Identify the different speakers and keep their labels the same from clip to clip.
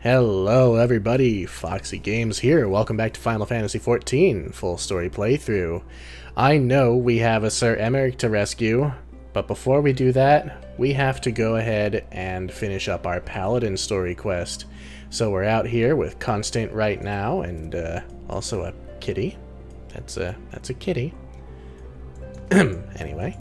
Speaker 1: Hello everybody, Foxy Games here. Welcome back to Final Fantasy XIV full story playthrough. I know we have a Sir Emmerich to rescue, but before we do that, we have to go ahead and finish up our Paladin story quest. So we're out here with Constant right now, and also a kitty. That's a kitty. Anyway.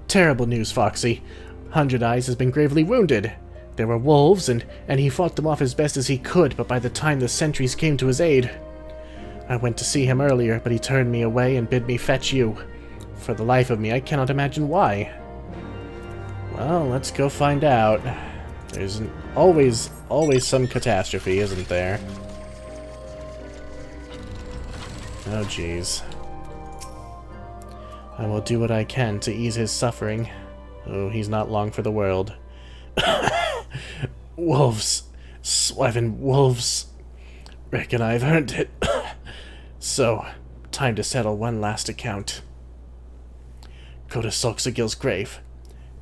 Speaker 1: Terrible news, Foxy. 100 Eyes has been gravely wounded. There were wolves, and he fought them off as best as he could, but by the time the sentries came to his aid... I went to see him earlier, but he turned me away and bid me fetch you. For the life of me, I cannot imagine why. Well, let's go find out. There's always some catastrophe, isn't there? Oh, jeez. I will do what I can to ease his suffering. Oh, he's not long for the world. Wolves. Swivin wolves. Reckon I've earned it. So, time to settle one last account. Go to Solxagil's grave.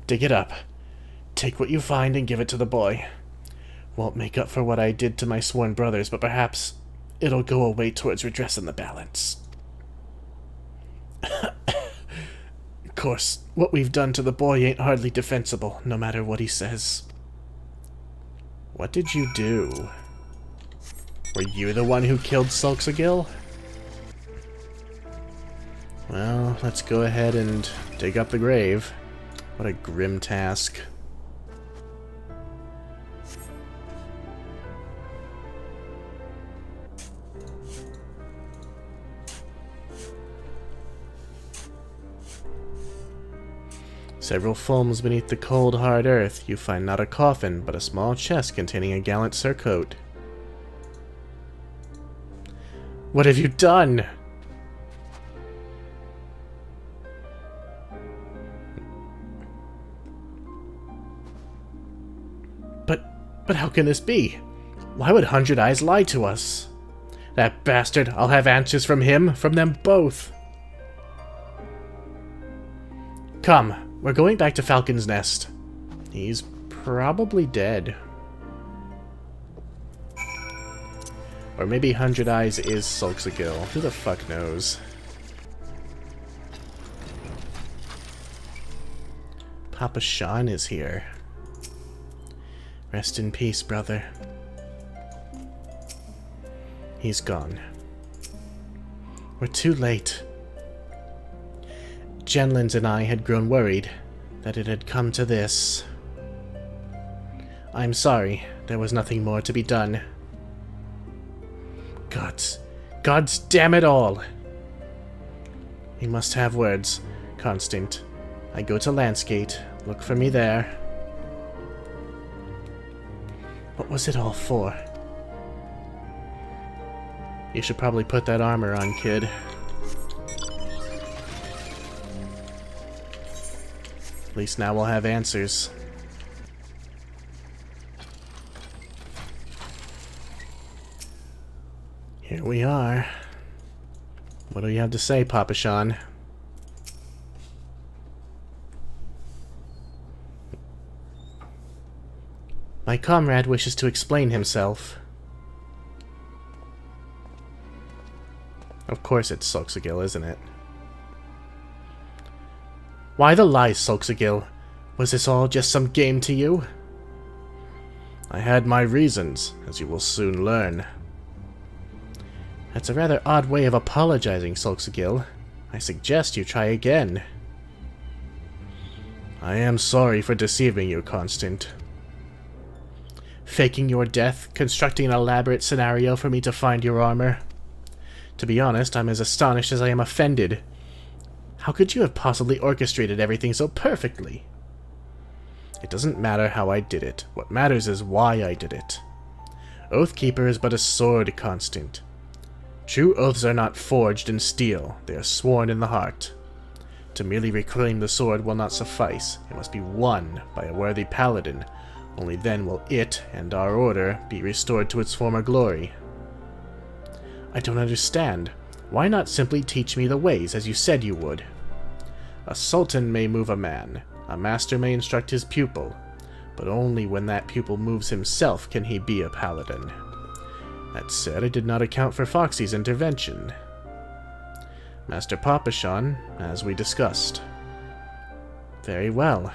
Speaker 1: Dig it up. Take what you find and give it to the boy. Won't make up for what I did to my sworn brothers, but perhaps it'll go away towards redressing the balance. Of course, what we've done to the boy ain't hardly defensible, no matter what he says. What did you do? Were you the one who killed Solxagil? Well, let's go ahead and dig up the grave. What a grim task. Several fulms beneath the cold, hard earth, you find not a coffin, but a small chest containing a gallant surcoat. What have you done? But how can this be? Why would 100 Eyes lie to us? That bastard, I'll have answers from him, from them both. Come. We're going back to Falcon's Nest. He's probably dead. Or maybe 100 Eyes is Solxagil. Who the fuck knows? Papa Sean is here. Rest in peace, brother. He's gone. We're too late. Jenlins and I had grown worried that it had come to this. I'm sorry, there was nothing more to be done. Gods damn it all! We must have words, Constant. I go to Landsgate. Look for me there. What was it all for? You should probably put that armor on, kid. At least now we'll have answers. Here we are. What do you have to say, Papa Sean? My comrade wishes to explain himself. Of course it's Solxagil, isn't it? Why the lies, Solxagil? Was this all just some game to you? I had my reasons, as you will soon learn. That's a rather odd way of apologizing, Solxagil. I suggest you try again. I am sorry for deceiving you, Constant. Faking your death, constructing an elaborate scenario for me to find your armor. To be honest, I'm as astonished as I am offended. How could you have possibly orchestrated everything so perfectly? It doesn't matter how I did it. What matters is why I did it. Oathkeeper is but a sword, Constant. True oaths are not forged in steel. They are sworn in the heart. To merely reclaim the sword will not suffice. It must be won by a worthy paladin. Only then will it, and our order, be restored to its former glory. I don't understand. Why not simply teach me the ways, as you said you would? A sultan may move a man. A master may instruct his pupil. but only when that pupil moves himself can he be a paladin. That said, I did not account for Foxy's intervention. Master Papashan, as we discussed. Very well.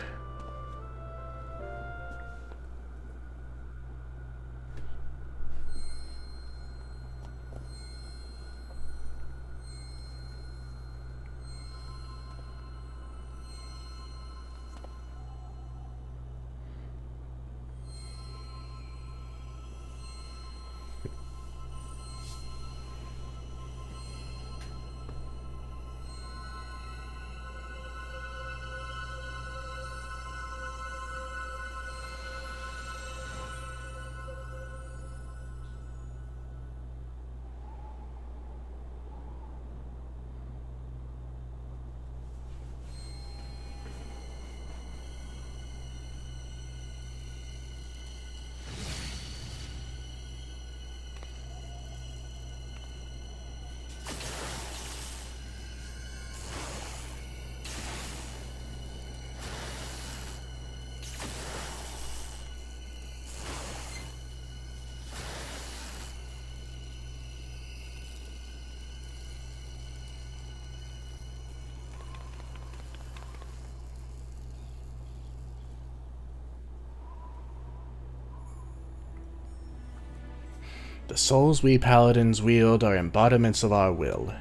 Speaker 1: The souls we paladins wield are embodiments of our will.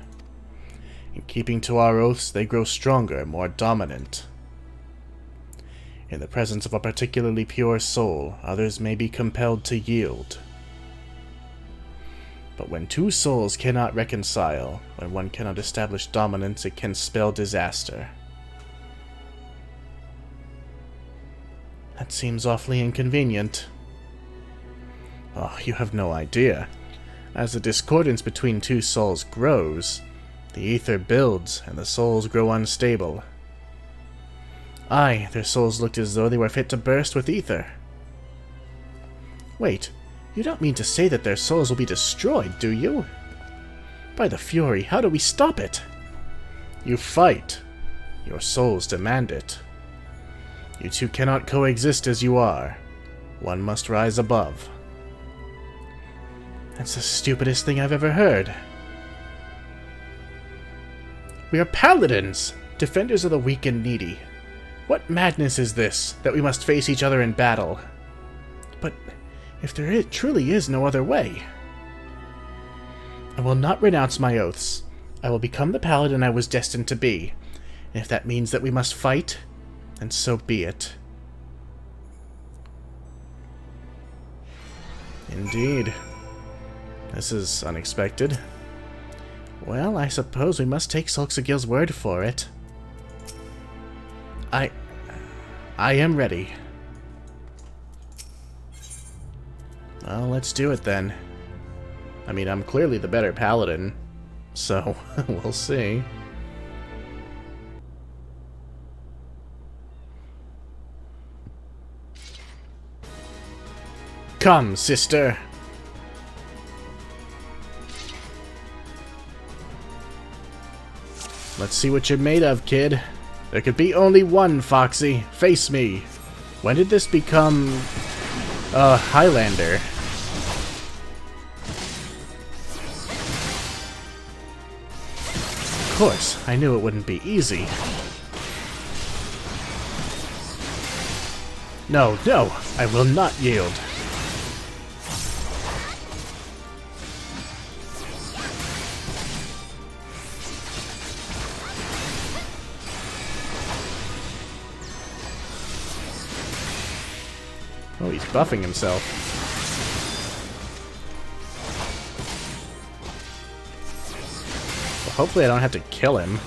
Speaker 1: In keeping to our oaths, they grow stronger, more dominant. In the presence of a particularly pure soul, others may be compelled to yield. But when two souls cannot reconcile, when one cannot establish dominance, it can spell disaster. That seems awfully inconvenient. Oh, you have no idea. As the discordance between two souls grows, the ether builds and the souls grow unstable. Aye, their souls looked as though they were fit to burst with ether. Wait, you don't mean to say that their souls will be destroyed, do you? By the Fury, how do we stop it? You fight. Your souls demand it. You two cannot coexist as you are. One must rise above. That's the stupidest thing I've ever heard. We are paladins, defenders of the weak and needy. What madness is this, that we must face each other in battle? But if there truly is no other way... I will not renounce my oaths. I will become the paladin I was destined to be. And if that means that we must fight, then so be it. Indeed. This is unexpected. Well, I suppose we must take Solxagil's word for it. I am ready. Well, let's do it then. I mean, I'm clearly the better paladin, so we'll see. Come, sister. Let's see what you're made of, kid. There could be only one, Foxy. Face me. When did this become... Highlander? Of course, I knew it wouldn't be easy. No, no, I will not yield. Oh, he's buffing himself. Well, hopefully I don't have to kill him.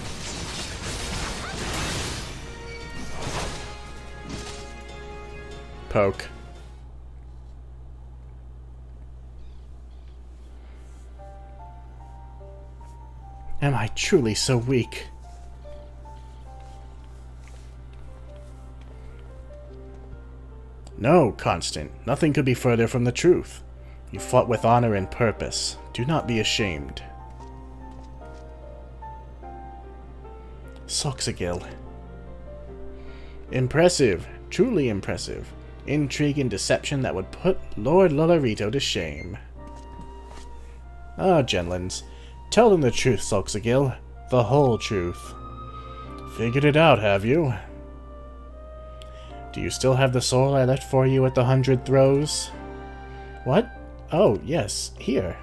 Speaker 1: Poke. Am I truly so weak? No, Constant. Nothing could be further from the truth. You fought with honor and purpose. Do not be ashamed. Solxagil. Impressive. Truly impressive. Intrigue and deception that would put Lord Lolorito to shame. Ah, Genlins. Tell them the truth, Sulxagil. The whole truth. Figured it out, have you? Do you still have the soul I left for you at the 100 Throws? What? Oh, yes, here.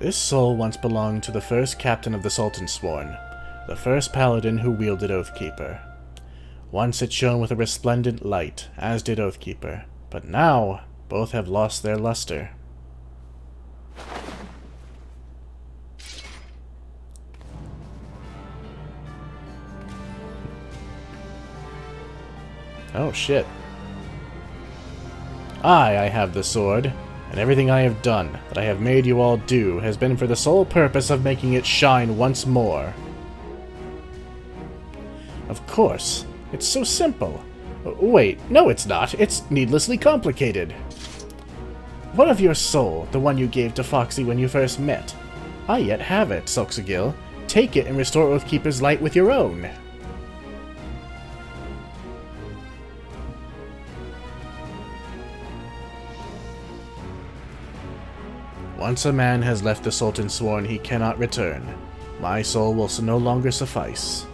Speaker 1: This soul once belonged to the first captain of the Sultansworn, the first paladin who wielded Oathkeeper. Once it shone with a resplendent light, as did Oathkeeper, but now both have lost their luster. Oh shit. I have the sword, and everything I have done, that I have made you all do, has been for the sole purpose of making it shine once more. Of course. It's so simple. Wait, no it's not. It's needlessly complicated. What of your soul, the one you gave to Foxy when you first met? I yet have it, Sulxagil. Take it and restore Oathkeeper's light with your own. Once a man has left the Sultansworn, he cannot return. My soul will no longer suffice.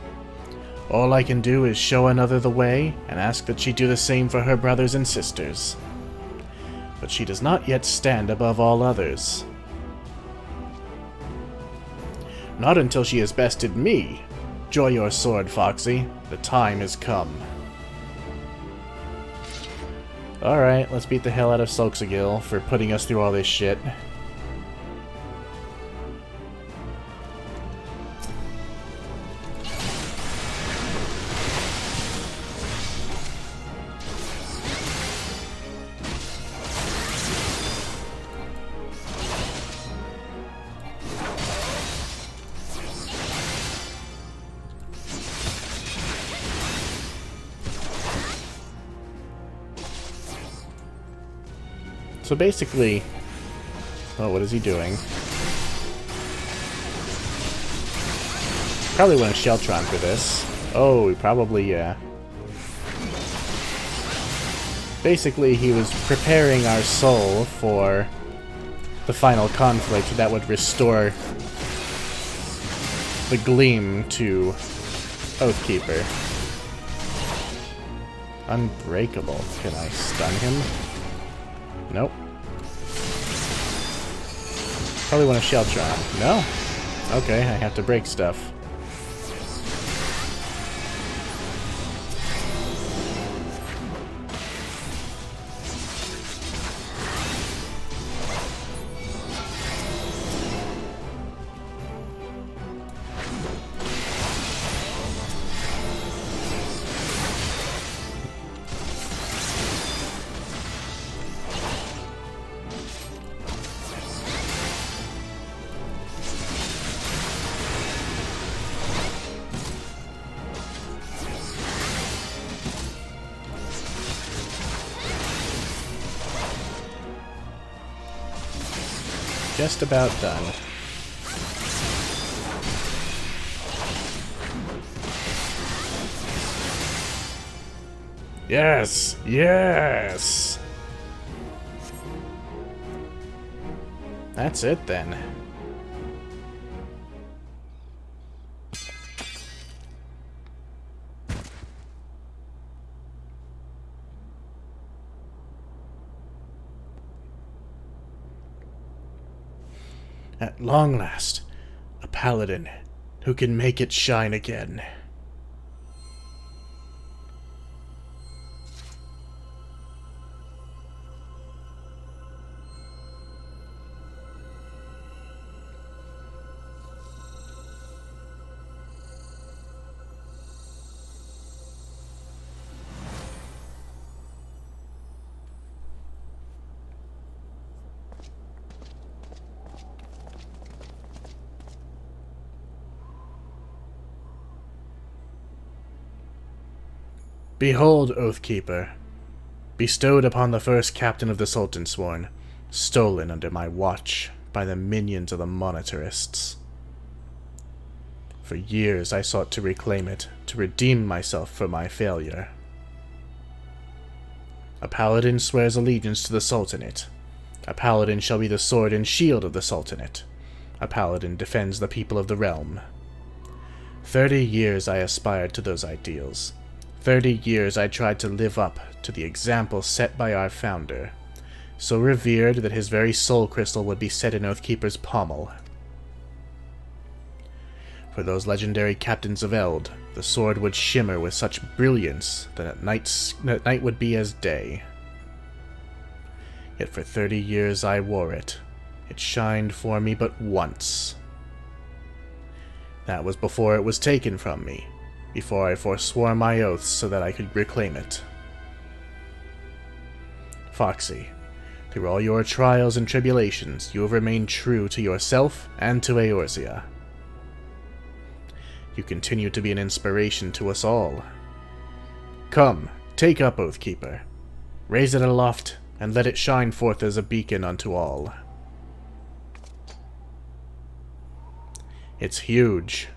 Speaker 1: All I can do is show another the way, and ask that she do the same for her brothers and sisters. But she does not yet stand above all others. Not until she has bested me. Draw your sword, Foxy. The time has come. Alright, let's beat the hell out of Sulxagil for putting us through all this shit. So basically... Oh, what is he doing? Probably went a Sheltron for this. Oh, probably, yeah. Basically, he was preparing our soul for the final conflict that would restore the gleam to Oathkeeper. Unbreakable. Can I stun him? Nope. Probably want a Sheltron. No? Okay, I have to break stuff. Just about done. Yes! Yes! That's it then. At long last, a paladin who can make it shine again. Behold, Oathkeeper, bestowed upon the first captain of the Sultansworn, stolen under my watch by the minions of the Monetarists. For years I sought to reclaim it, to redeem myself for my failure. A paladin swears allegiance to the Sultanate. A paladin shall be the sword and shield of the Sultanate. A paladin defends the people of the realm. 30 years I aspired to those ideals. 30 years I tried to live up to the example set by our founder, so revered that his very soul crystal would be set in Oathkeeper's pommel. For those legendary captains of Eld, the sword would shimmer with such brilliance that at night would be as day. Yet for 30 years I wore it. It shined for me but once. That was before it was taken from me, before I forswore my oaths so that I could reclaim it. Foxy, through all your trials and tribulations, you have remained true to yourself and to Eorzea. You continue to be an inspiration to us all. Come, take up Oathkeeper. Raise it aloft, and let it shine forth as a beacon unto all. It's huge.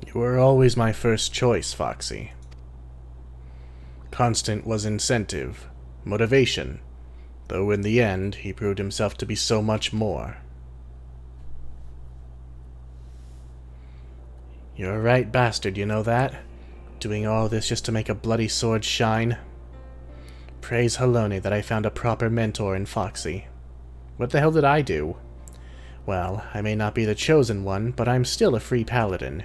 Speaker 1: You were always my first choice, Foxy. Constant was incentive, motivation, though in the end he proved himself to be so much more. You're a right bastard, you know that? Doing all this just to make a bloody sword shine. Praise Halone that I found a proper mentor in Foxy. What the hell did I do? Well, I may not be the chosen one, but I'm still a free paladin.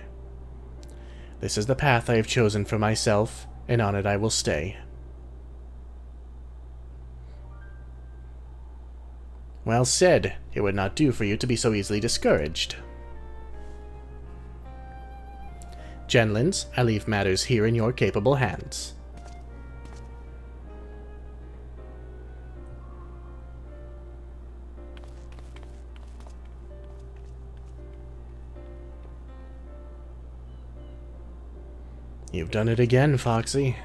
Speaker 1: This is the path I have chosen for myself, and on it I will stay. Well said. It would not do for you to be so easily discouraged. Genlins, I leave matters here in your capable hands. You've done it again, Foxy.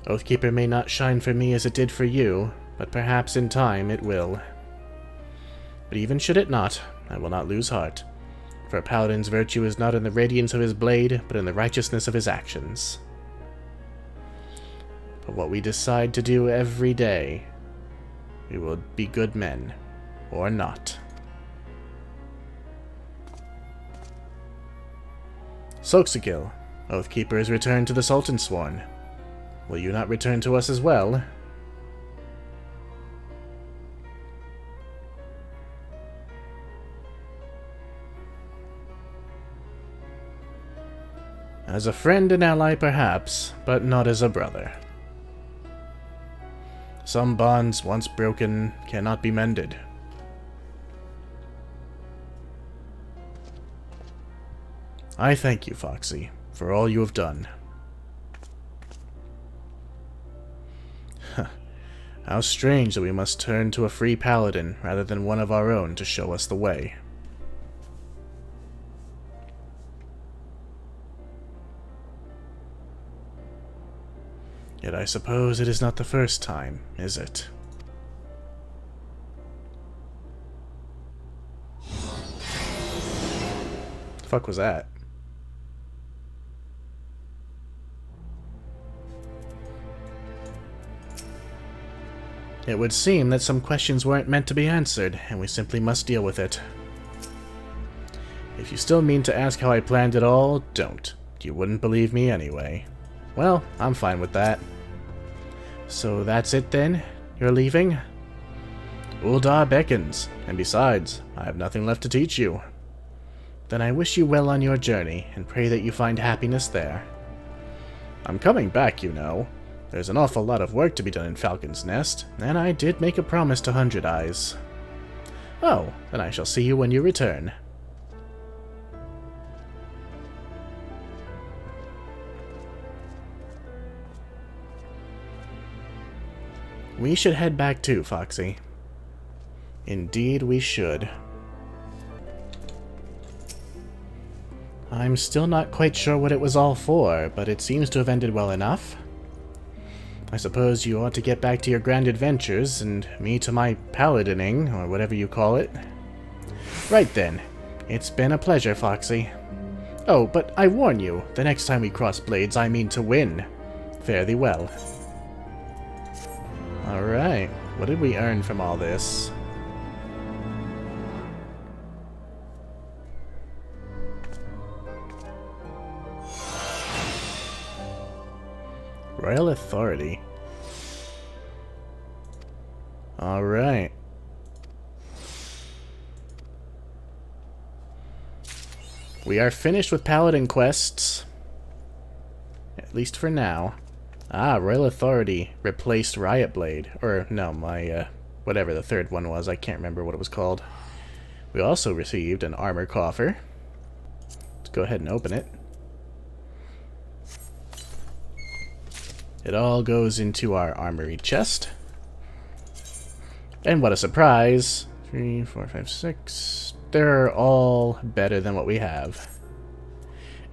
Speaker 1: Oathkeeper may not shine for me as it did for you, but perhaps in time it will. But even should it not, I will not lose heart, for a paladin's virtue is not in the radiance of his blade, but in the righteousness of his actions. But what we decide to do every day, we will be good men, or not. Soxigil, Oathkeeper is returned to the Sultan Sworn. Will you not return to us as well? As a friend and ally, perhaps, but not as a brother. Some bonds, once broken, cannot be mended. I thank you, Foxy, for all you have done. How strange that we must turn to a free paladin rather than one of our own to show us the way. Yet I suppose it is not the first time, is it? The fuck was that? It would seem that some questions weren't meant to be answered, and we simply must deal with it. If you still mean to ask how I planned it all, don't. You wouldn't believe me anyway. Well, I'm fine with that. So that's it then? You're leaving? Uldar beckons, and besides, I have nothing left to teach you. Then I wish you well on your journey, and pray that you find happiness there. I'm coming back, you know. There's an awful lot of work to be done in Falcon's Nest, and I did make a promise to Hundred Eyes. Oh, then I shall see you when you return. We should head back too, Foxy. Indeed we should. I'm still not quite sure what it was all for, but it seems to have ended well enough. I suppose you ought to get back to your grand adventures, and me to my paladining, or whatever you call it. Right then. It's been a pleasure, Foxy. Oh, but I warn you, the next time we cross blades I mean to win. Fare thee well. Alright, what did we earn from all this? Royal Authority. Alright. We are finished with Paladin quests. At least for now. Ah, Royal Authority replaced Riot Blade. Or, no, my, whatever the third one was. I can't remember what it was called. We also received an armor coffer. Let's go ahead and open it. It all goes into our armory chest. And what a surprise. 3, 4, 5, 6. They're all better than what we have.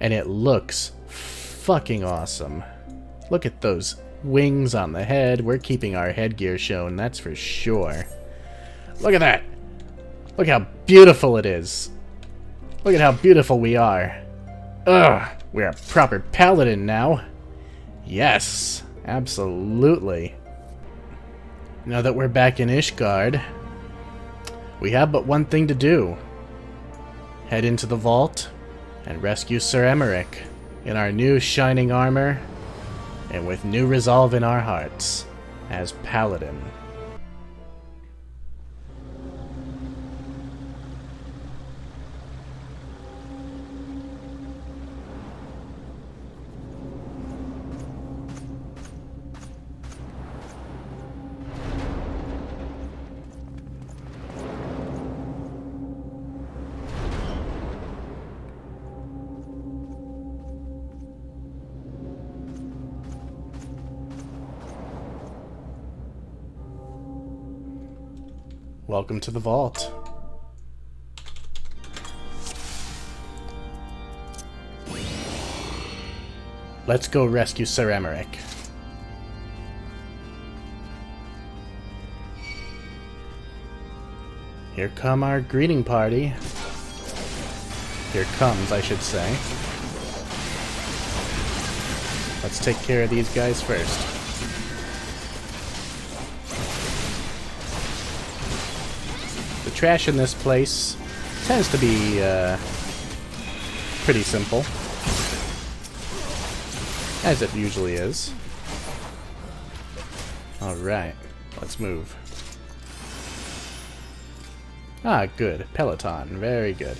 Speaker 1: And it looks fucking awesome. Look at those wings on the head. We're keeping our headgear shown, that's for sure. Look at that. Look how beautiful it is. Look at how beautiful we are. Ugh, we're a proper paladin now. Yes, absolutely. Now that we're back in Ishgard, we have but one thing to do. Head into the vault and rescue Sir Emmerich in our new shining armor and with new resolve in our hearts as Paladin. Welcome to the vault. Let's go rescue Sir Emmerich. Here come our greeting party. Here comes, I should say. Let's take care of these guys first. The trash in this place tends to be pretty simple, as it usually is. Alright, let's move. Ah, good. Peloton. Very good.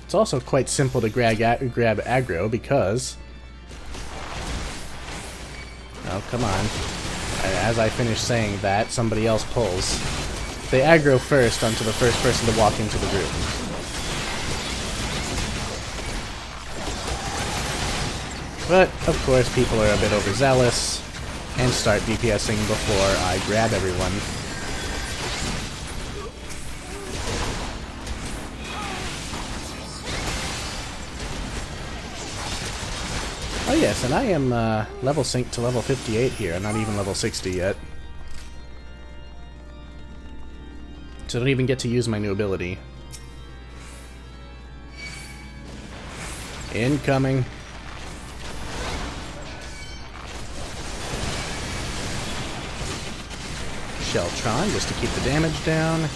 Speaker 1: It's also quite simple to grab aggro because... Oh, come on. As I finish saying that, somebody else pulls. They aggro first onto the first person to walk into the room. But, of course, people are a bit overzealous and start DPSing before I grab everyone. Oh yes, and I am level synced to level 58 here. I'm not even level 60 yet. So I don't even get to use my new ability. Incoming. Sheltron, just to keep the damage down.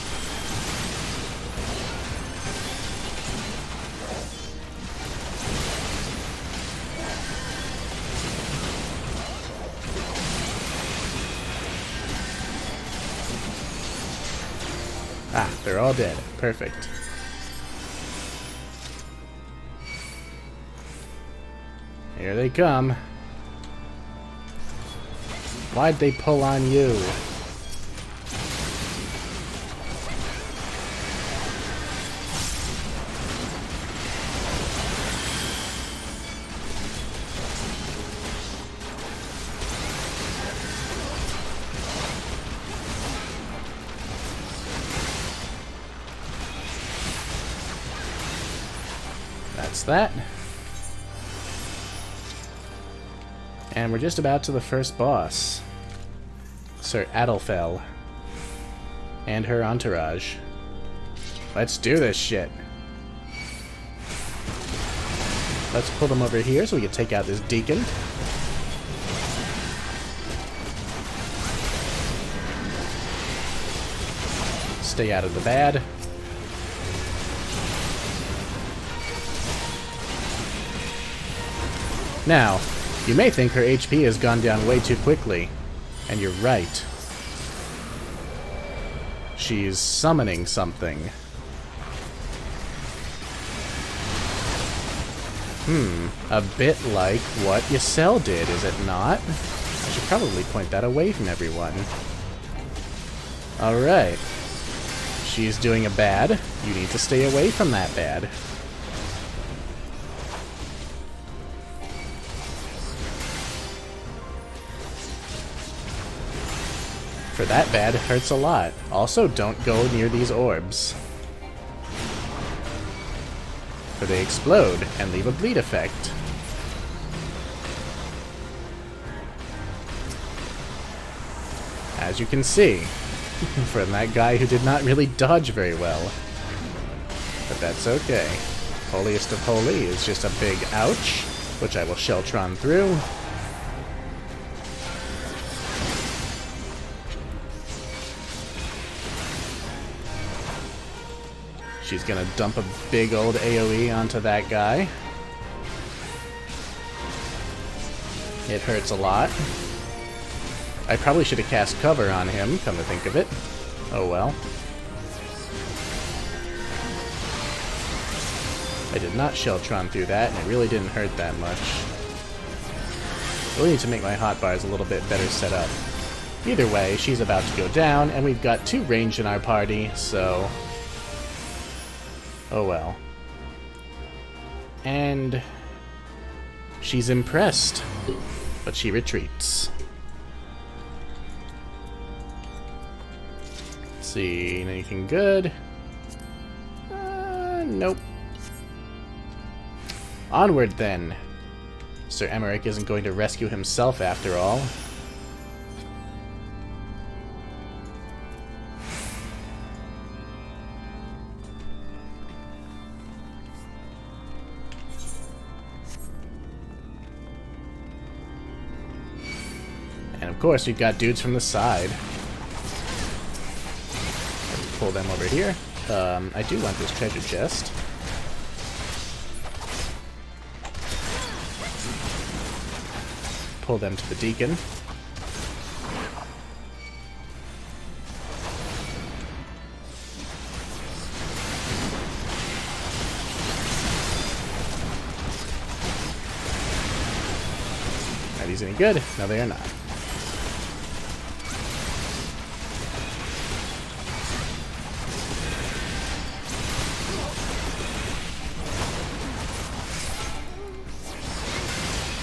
Speaker 1: Ah, they're all dead. Perfect. Here they come. Why'd they pull on you? That's that. And we're just about to the first boss. Sir Adelfell. And her entourage. Let's do this shit. Let's pull them over here so we can take out this deacon. Stay out of the bad. Now, you may think her HP has gone down way too quickly, and you're right. She's summoning something. A bit like what Ysel did, is it not? I should probably point that away from everyone. Alright. She's doing a bad. You need to stay away from that bad. For that bad, it hurts a lot. Also, don't go near these orbs. For they explode and leave a bleed effect. As you can see, from that guy who did not really dodge very well. But that's okay. Holiest of Holy is just a big ouch, which I will Sheltron through. She's gonna dump a big old AoE onto that guy. It hurts a lot. I probably should have cast cover on him, come to think of it. Oh well. I did not Sheltron through that, and it really didn't hurt that much. I really need to make my hotbars a little bit better set up. Either way, she's about to go down, and we've got 2 ranged in our party, so... oh well. And she's impressed, but she retreats. Let's see, anything good? Nope. Onward then. Sir Emmerich isn't going to rescue himself after all. And of course, we've got dudes from the side. Let's pull them over here. I do want this treasure chest. Pull them to the deacon. Are these any good? No, they are not.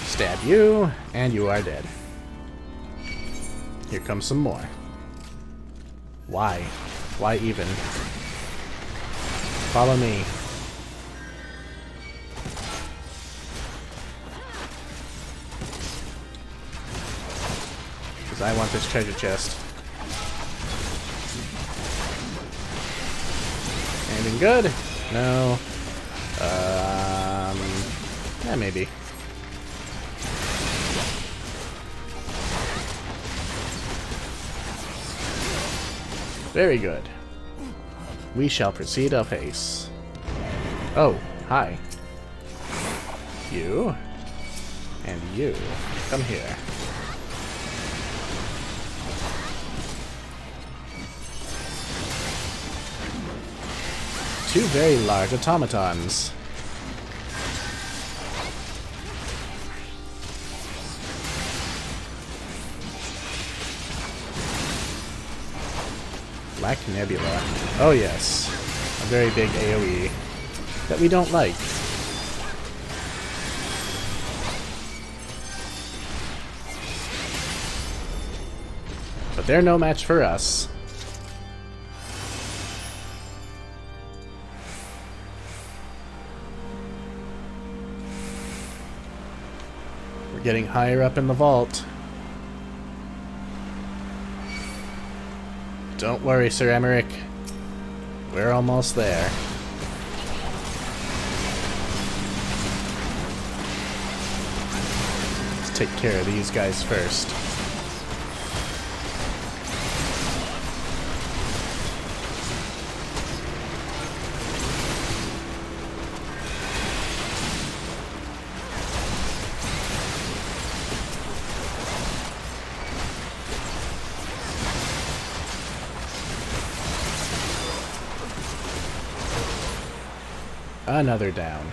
Speaker 1: Stab you, and you are dead. Here comes some more. Why? Why even? Follow me. Because I want this treasure chest. Anything good? No. Yeah, maybe. Very good. We shall proceed apace. Oh, hi. You. And you. Come here. Two very large automatons. Black Nebula. Oh yes. A very big AoE that we don't like. But they're no match for us. We're getting higher up in the vault. Don't worry, Sir Emmerich. We're almost there. Let's take care of these guys first. Another down.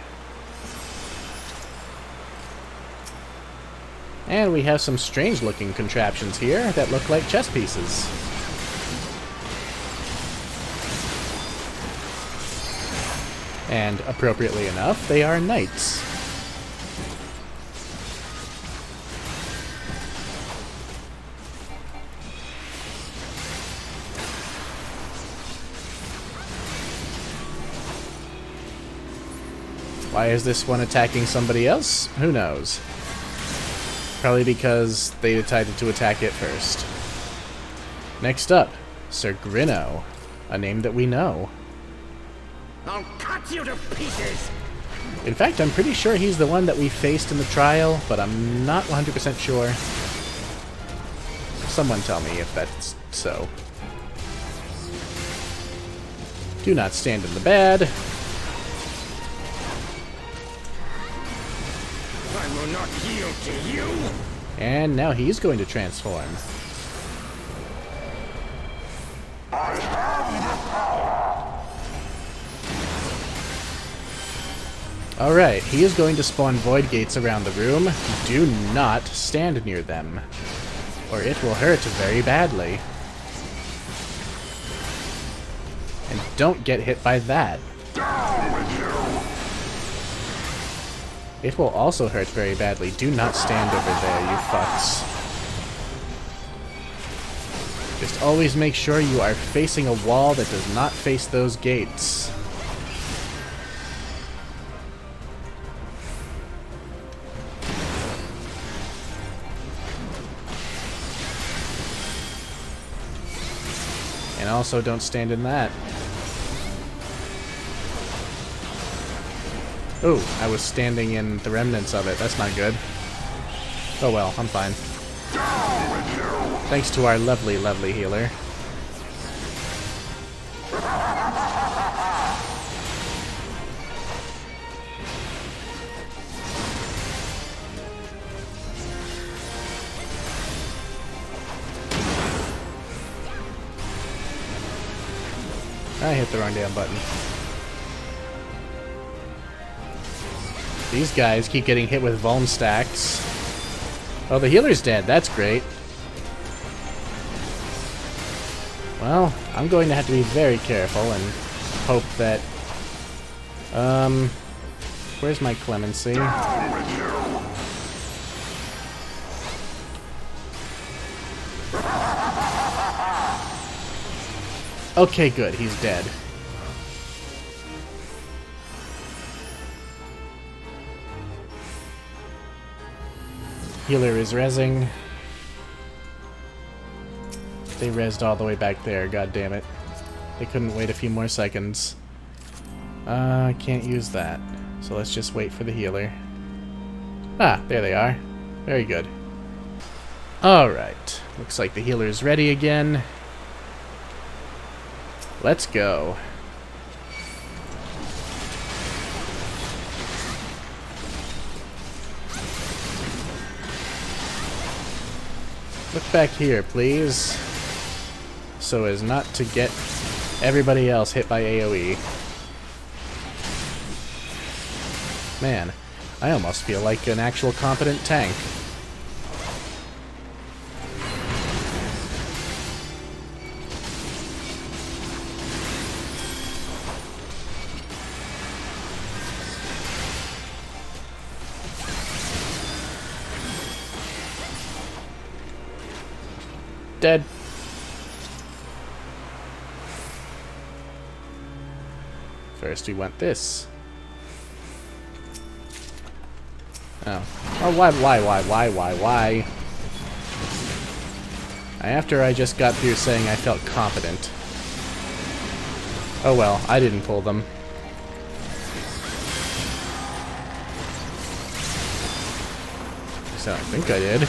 Speaker 1: And we have some strange looking contraptions here that look like chess pieces. And appropriately enough, they are knights. Why is this one attacking somebody else? Who knows? Probably because they decided to attack it first. Next up, Sir Grinno, a name that we know.
Speaker 2: I'll cut you to pieces!
Speaker 1: In fact, I'm pretty sure he's the one that we faced in the trial, but I'm not 100% sure. Someone tell me if that's so. Do not stand in the bad.
Speaker 2: I will not yield to you!
Speaker 1: And now he's going to transform.
Speaker 2: I have the power!
Speaker 1: Alright, he is going to spawn void gates around the room. Do not stand near them, or it will hurt very badly. And don't get hit by that.
Speaker 2: Down with you!
Speaker 1: It will also hurt very badly. Do not stand over there, you fucks. Just always make sure you are facing a wall that does not face those gates. And also don't stand in that. Oh, I was standing in the remnants of it. That's not good. Oh well, I'm fine. Thanks to our lovely, lovely healer. I hit the wrong damn button. These guys keep getting hit with vuln stacks. Oh, the healer's dead. That's great. Well, I'm going to have to be very careful and hope that... Where's my clemency? Okay, good. He's dead. Healer is rezzing. They rezzed all the way back there, god damn it. They couldn't wait a few more seconds. Can't use that. So let's just wait for the healer. Ah, there they are. Very good. Alright. Looks like the healer is ready again. Let's go. Look back here, please. So as not to get everybody else hit by AoE. Man, I almost feel like an actual competent tank. Dead. First we want this. Oh. Oh, why? After I just got through saying I felt competent. Oh well, I didn't pull them. So I think I did.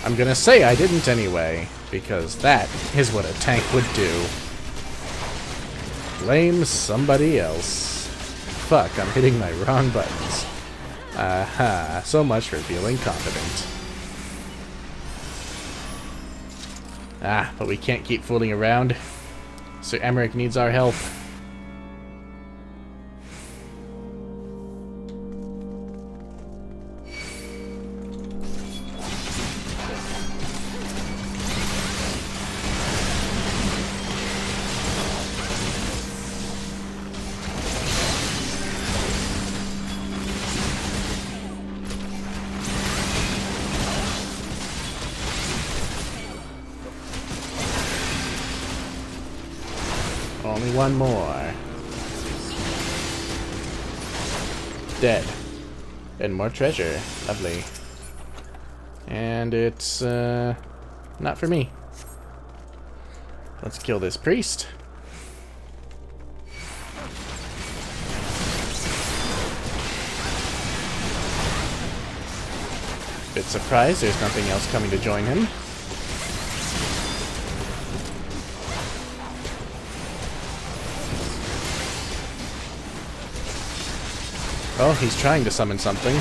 Speaker 1: I'm gonna say I didn't anyway, because that is what a tank would do. Blame somebody else. Fuck, I'm hitting my wrong buttons. Aha, so much for feeling confident. Ah, but we can't keep fooling around. Sir Emmerich needs our help. Only one more. Dead. And more treasure. Lovely. And it's, not for me. Let's kill this priest. Bit surprised there's nothing else coming to join him. Oh, he's trying to summon something,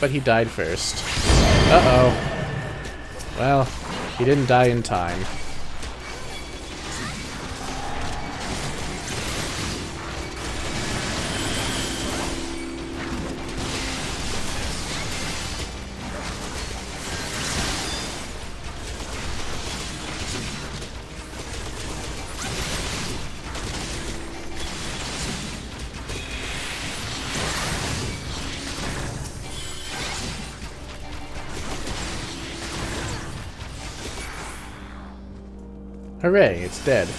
Speaker 1: but he died first. Uh-oh. Well, he didn't die in time. Hooray, it's dead.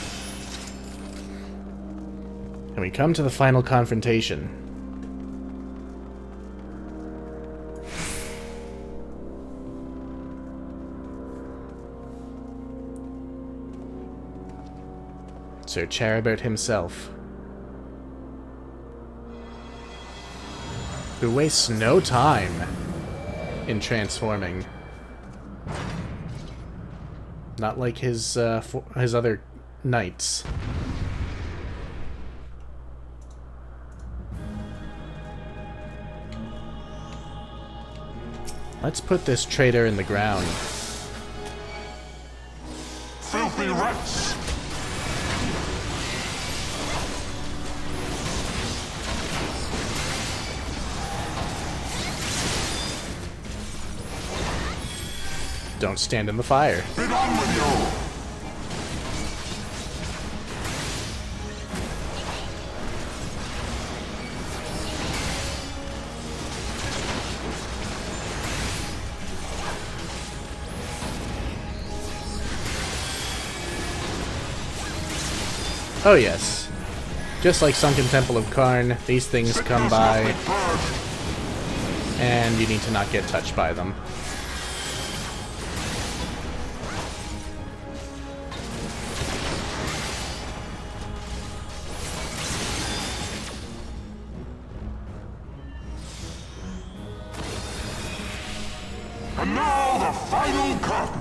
Speaker 1: And we come to the final confrontation. Sir Charibert himself, who wastes no time in transforming. Not like his other knights. Let's put this traitor in the ground.
Speaker 2: Filthy rats!
Speaker 1: Don't stand in the fire.
Speaker 2: Be gone with you!
Speaker 1: Oh yes. Just like Sunken Temple of Karn, these things come by, and you need to not get touched by them.
Speaker 2: And now the final cut!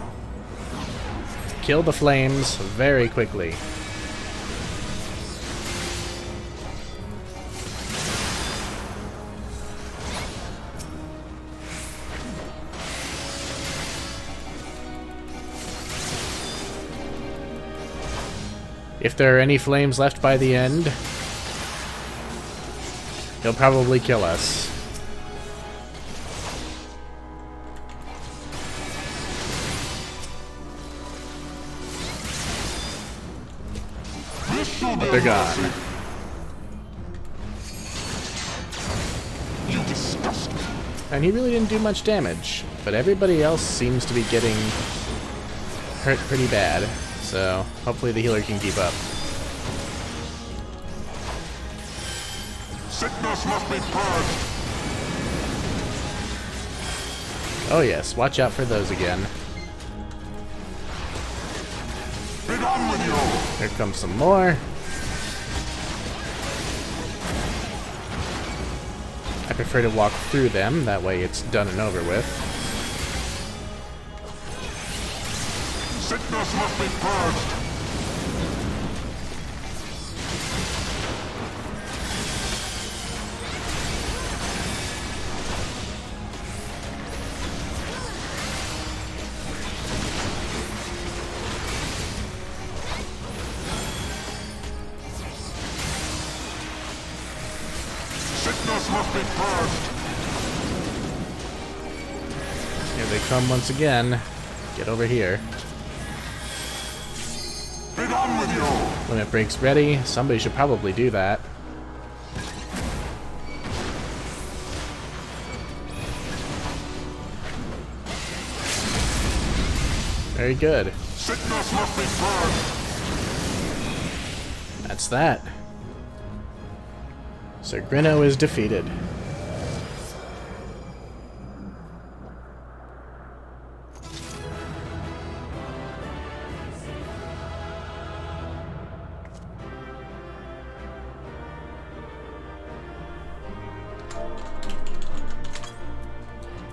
Speaker 1: Kill the flames very quickly. If there are any flames left by the end, he'll probably kill us. But they're gone.
Speaker 2: You disgust me.
Speaker 1: And he really didn't do much damage, but everybody else seems to be getting hurt pretty bad. So hopefully the healer can keep up.
Speaker 3: Sickness must be purged.
Speaker 1: Oh yes, watch out for those again.
Speaker 3: Be done with you.
Speaker 1: Here comes some more. I prefer to walk through them, that way it's done and over with.
Speaker 3: Sickness must be purged. Sickness must be purged.
Speaker 1: Here they come once again. Get over here.
Speaker 3: Be done with you.
Speaker 1: Limit break's ready. Somebody should probably do that. Very good.
Speaker 3: Sickness must be purged.
Speaker 1: That's that. Sir Grinno is defeated.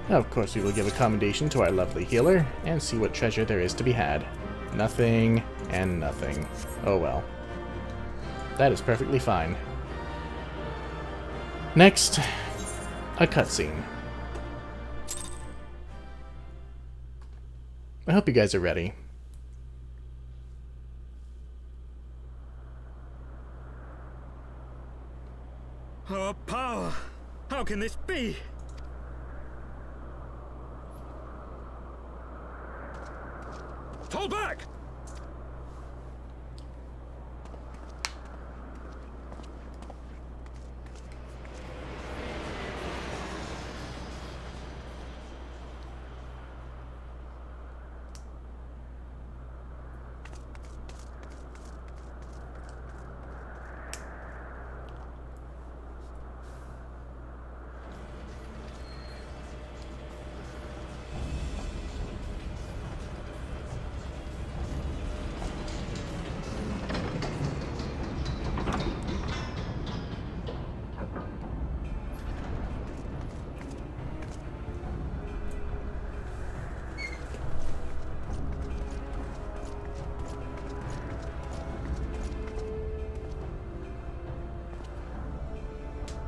Speaker 1: Now, of course, we will give a commendation to our lovely healer and see what treasure there is to be had. Nothing and nothing. Oh well. That is perfectly fine. Next, a cutscene. I hope you guys are ready.
Speaker 4: Our power! How can this be? Fall back!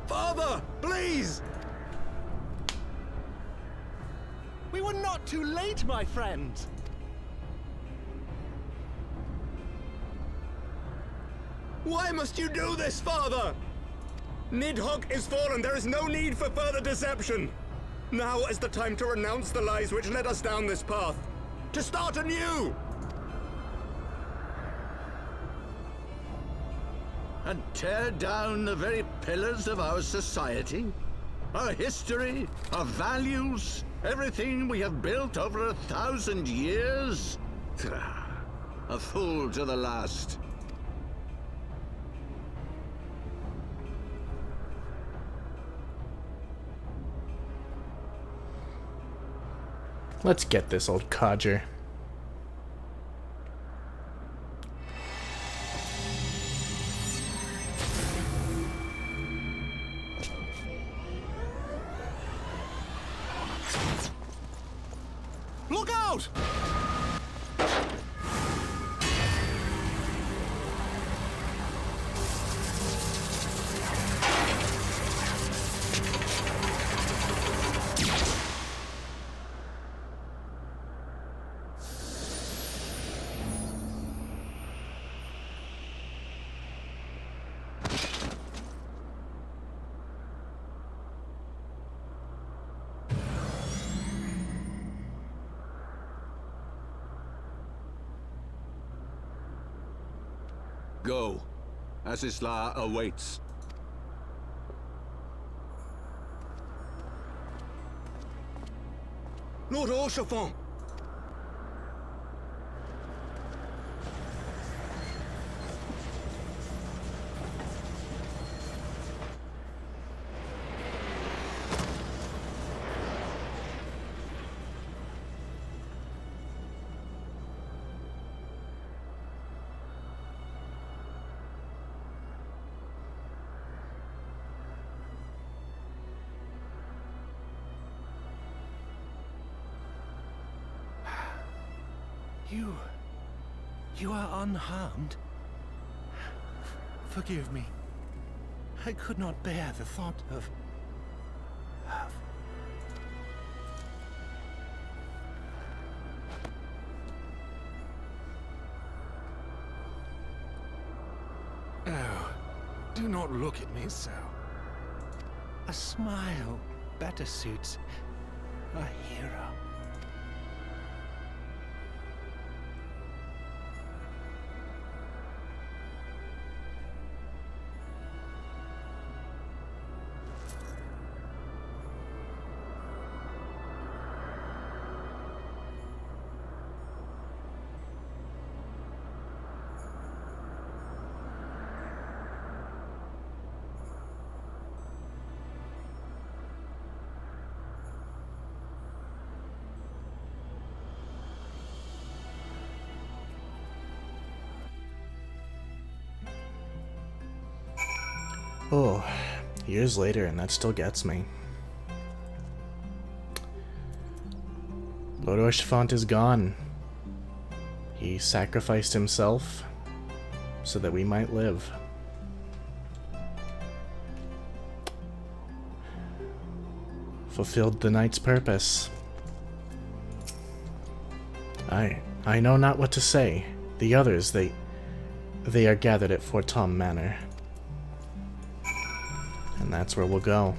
Speaker 2: Father, please!
Speaker 5: We were not too late, my friend.
Speaker 2: Why must you do this, Father? Nidhogg is fallen. There is no need for further deception. Now is the time to renounce the lies which led us down this path. To start anew!
Speaker 6: And tear down the very pillars of our society? Our history, our values, everything we have built over 1,000 years? A fool to the last.
Speaker 1: Let's get this old codger.
Speaker 5: Look out!
Speaker 6: Go. Asisla awaits.
Speaker 2: Lord Orchefort!
Speaker 5: You are unharmed? Forgive me. I could not bear the thought of... Oh, do not look at me so. A smile better suits a hero.
Speaker 1: Oh, years later, and that still gets me. Lord Orchefort is gone. He sacrificed himself so that we might live. Fulfilled the knight's purpose. I know not what to say. The others, they are gathered at Fort Tom Manor. And that's where we'll go.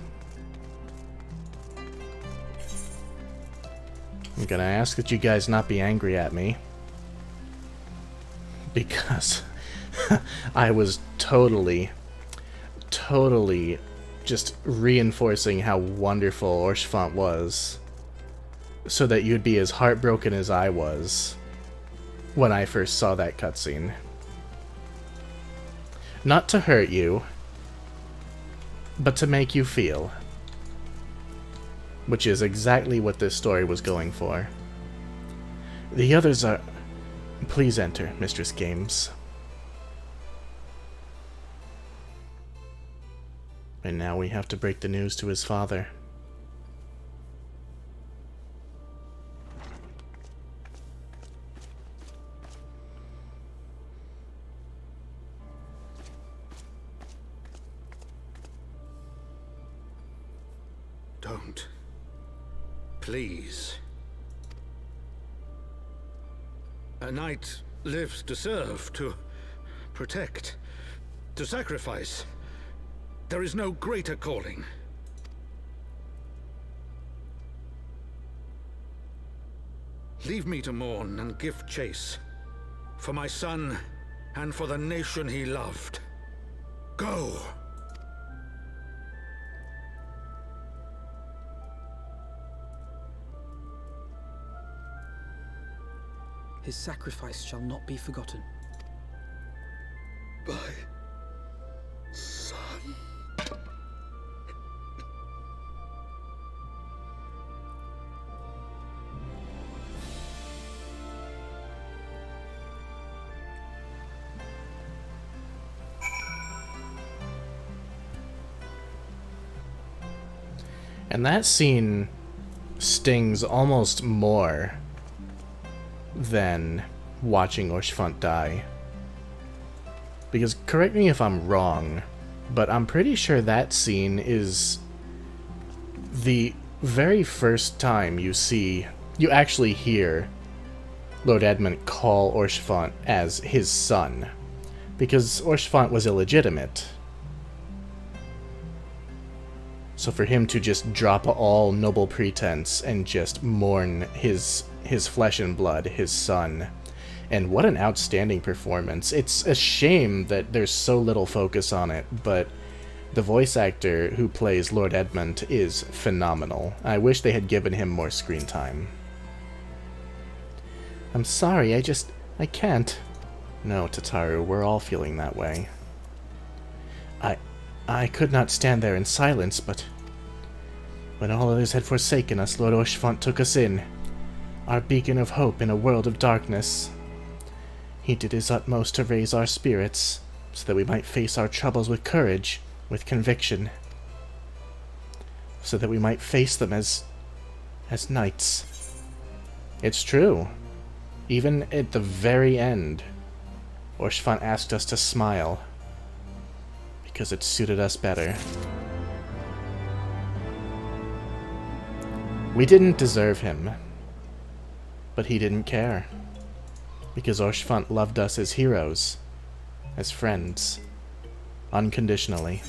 Speaker 1: I'm gonna ask that you guys not be angry at me, because I was totally just reinforcing how wonderful Orchefort was, so that you'd be as heartbroken as I was when I first saw that cutscene. Not to hurt you, but to make you feel. Which is exactly what this story was going for. The others are... Please enter, Mistress Games. And now we have to break the news to his father.
Speaker 2: Don't. Please. A knight lives to serve, to protect, to sacrifice. There is no greater calling. Leave me to mourn and give chase. For my son, and for the nation he loved. Go!
Speaker 7: His sacrifice shall not be forgotten.
Speaker 2: My son.
Speaker 1: And that scene stings almost more than watching Orchefort die. Because, correct me if I'm wrong, but I'm pretty sure that scene is the very first time you actually hear Lord Edmund call Orchefort as his son. Because Orchefort was illegitimate. So for him to just drop all noble pretense and just mourn his flesh and blood, his son. And what an outstanding performance. It's a shame that there's so little focus on it, but The voice actor who plays Lord Edmund is phenomenal. I wish they had given him more screen time. I'm sorry, I can't. No, Tataru, we're all feeling that way. I could not stand there in silence, but when all others had forsaken us, Lord Orshfont took us in, our beacon of hope in a world of darkness. He did his utmost to raise our spirits, so that we might face our troubles with courage, with conviction, so that we might face them as knights. It's true. Even at the very end, Orshfont asked us to smile, because it suited us better. We didn't deserve him, but he didn't care, because Orshfont loved us as heroes, as friends, unconditionally.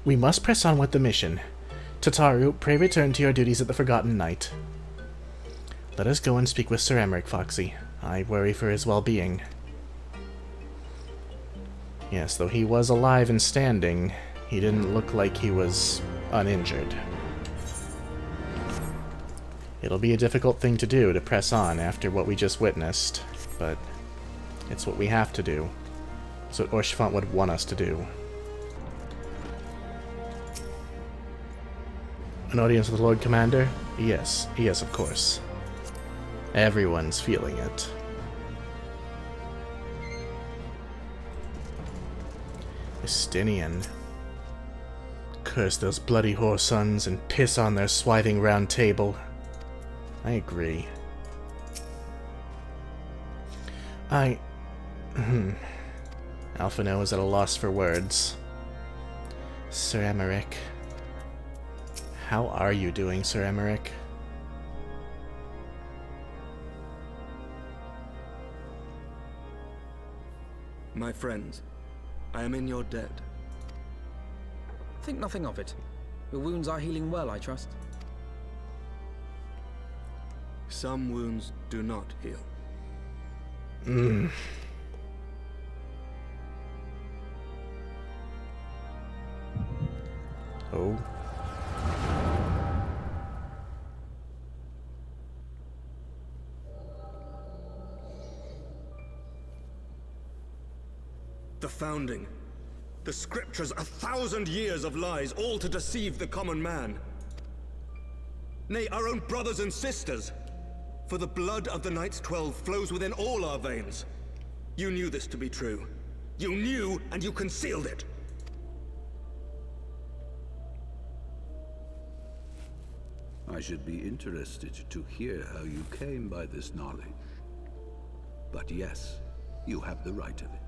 Speaker 1: We must press on with the mission. Tataru, pray return to your duties at the Forgotten Knight. Let us go and speak with Sir Emmerich, Foxy. I worry for his well-being. Yes, though he was alive and standing, he didn't look like he was uninjured. It'll be a difficult thing to do, to press on after what we just witnessed, but it's what we have to do. It's what Orshfont would want us to do. An audience with the Lord Commander? Yes, of course. Everyone's feeling it. Estinian. Curse those bloody whoresuns and piss on their swithing round table. I agree. Alphino is at a loss for words. Sir Emmerich. How are you doing, Sir Emmerich?
Speaker 2: My friends, I am in your debt.
Speaker 7: Think nothing of it. Your wounds are healing well, I trust.
Speaker 2: Some wounds do not heal.
Speaker 1: Oh.
Speaker 2: The Founding. The Scriptures, 1,000 years of lies, all to deceive the common man. Nay, our own brothers and sisters. For the blood of the Knights 12 flows within all our veins. You knew this to be true. You knew, and you concealed it.
Speaker 6: I should be interested to hear how you came by this knowledge. But yes, you have the right of it.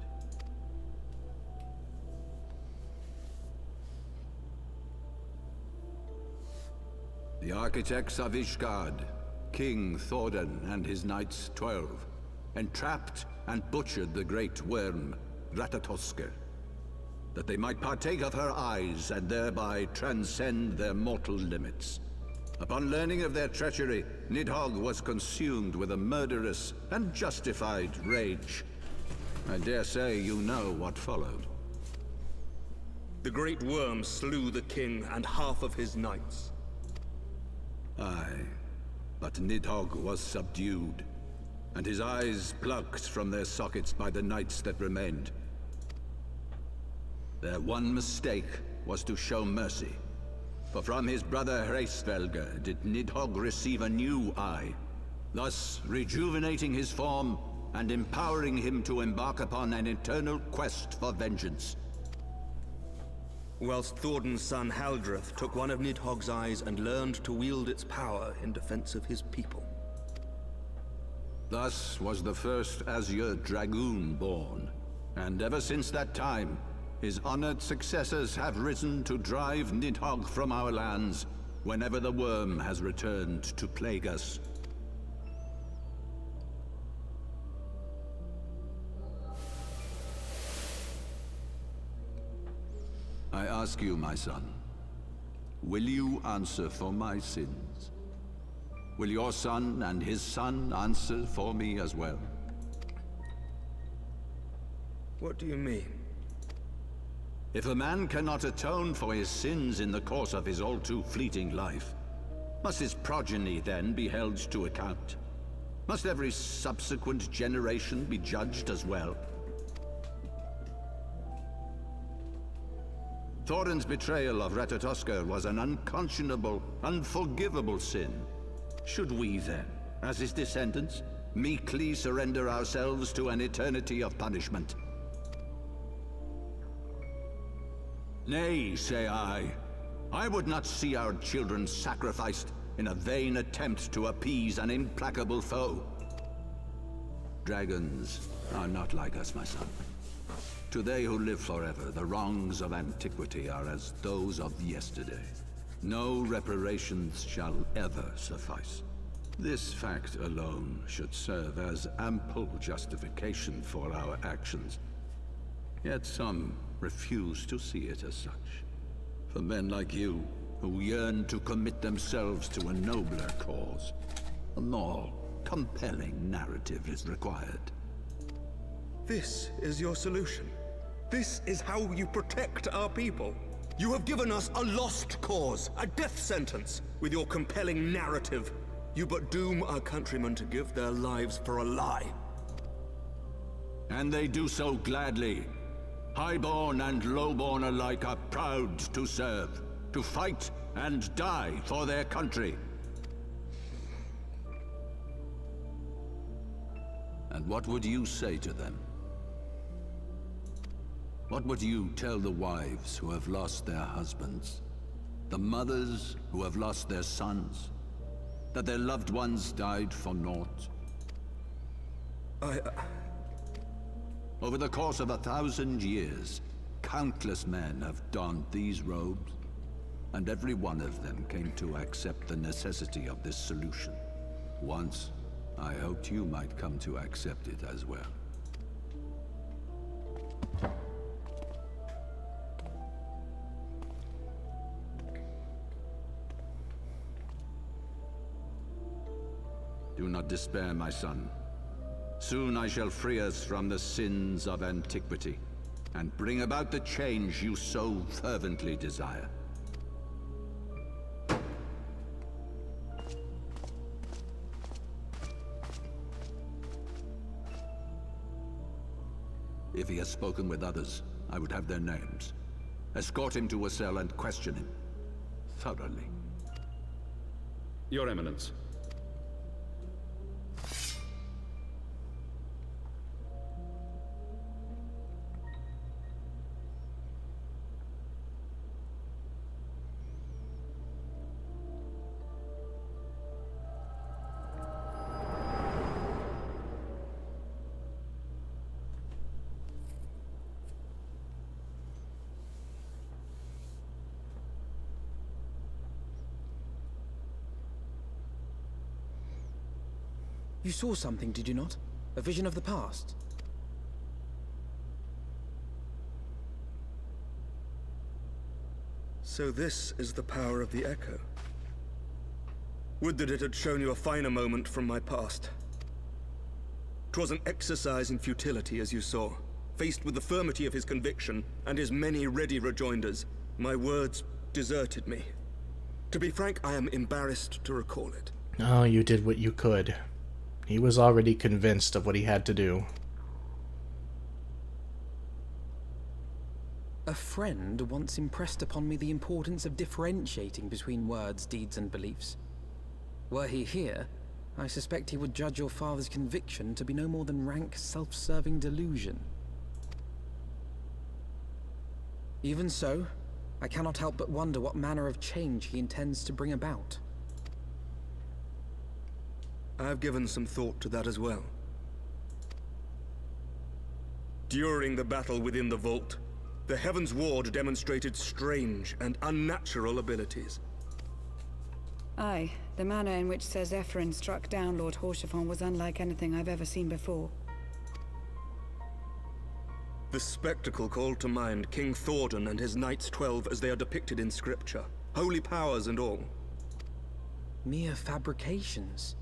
Speaker 6: The architects of Ishgard, King Thordan and his Knights 12, entrapped and butchered the great worm, Ratatoskr, that they might partake of her eyes and thereby transcend their mortal limits. Upon learning of their treachery, Nidhogg was consumed with a murderous and justified rage. I dare say you know what followed.
Speaker 2: The great worm slew the king and half of his knights.
Speaker 6: Aye, but Nidhogg was subdued, and his eyes plucked from their sockets by the knights that remained. Their one mistake was to show mercy, for from his brother Hreysvelgr did Nidhogg receive a new eye, thus rejuvenating his form and empowering him to embark upon an eternal quest for vengeance.
Speaker 2: Whilst Thordan's son Haldreth took one of Nidhogg's eyes and learned to wield its power in defense of his people.
Speaker 6: Thus was the first Azure Dragoon born, and ever since that time, his honored successors have risen to drive Nidhogg from our lands whenever the worm has returned to plague us. I ask you, my son, will you answer for my sins? Will your son and his son answer for me as well?
Speaker 2: What do you mean?
Speaker 6: If a man cannot atone for his sins in the course of his all too fleeting life, must his progeny then be held to account? Must every subsequent generation be judged as well? Thorin's betrayal of Ratatoskr was an unconscionable, unforgivable sin. Should we then, as his descendants, meekly surrender ourselves to an eternity of punishment? Nay, say I. I would not see our children sacrificed in a vain attempt to appease an implacable foe. Dragons are not like us, my son. To they who live forever, the wrongs of antiquity are as those of yesterday. No reparations shall ever suffice. This fact alone should serve as ample justification for our actions. Yet some refuse to see it as such. For men like you, who yearn to commit themselves to a nobler cause, a more compelling narrative is required.
Speaker 2: This is your solution. This is how you protect our people. You have given us a lost cause, a death sentence. With your compelling narrative, you but doom our countrymen to give their lives for a lie.
Speaker 6: And they do so gladly. Highborn and lowborn alike are proud to serve, to fight and die for their country. And what would you say to them? What would you tell the wives who have lost their husbands? The mothers who have lost their sons? That their loved ones died for naught? Over the course of 1,000 years, countless men have donned these robes, and every one of them came to accept the necessity of this solution. Once, I hoped you might come to accept it as well. Do not despair, my son. Soon I shall free us from the sins of antiquity, and bring about the change you so fervently desire. If he has spoken with others, I would have their names. Escort him to a cell and question him thoroughly.
Speaker 8: Your Eminence.
Speaker 7: You saw something, did you not? A vision of the past?
Speaker 2: So this is the power of the Echo. Would that it had shown you a finer moment from my past. 'Twas an exercise in futility, as you saw. Faced with the firmity of his conviction and his many ready rejoinders, my words deserted me. To be frank, I am embarrassed to recall it.
Speaker 1: Oh, you did what you could. He was already convinced of what he had to do.
Speaker 7: A friend once impressed upon me the importance of differentiating between words, deeds, and beliefs. Were he here, I suspect he would judge your father's conviction to be no more than rank, self-serving delusion. Even so, I cannot help but wonder what manner of change he intends to bring about.
Speaker 2: I've given some thought to that as well. During the battle within the vault, the Heaven's Ward demonstrated strange and unnatural abilities.
Speaker 9: Aye, the manner in which Sir Zephyrin struck down Lord Haurchefant was unlike anything I've ever seen before.
Speaker 2: The spectacle called to mind King Thordan and his Knights 12 as they are depicted in scripture. Holy powers and all.
Speaker 7: Mere fabrications,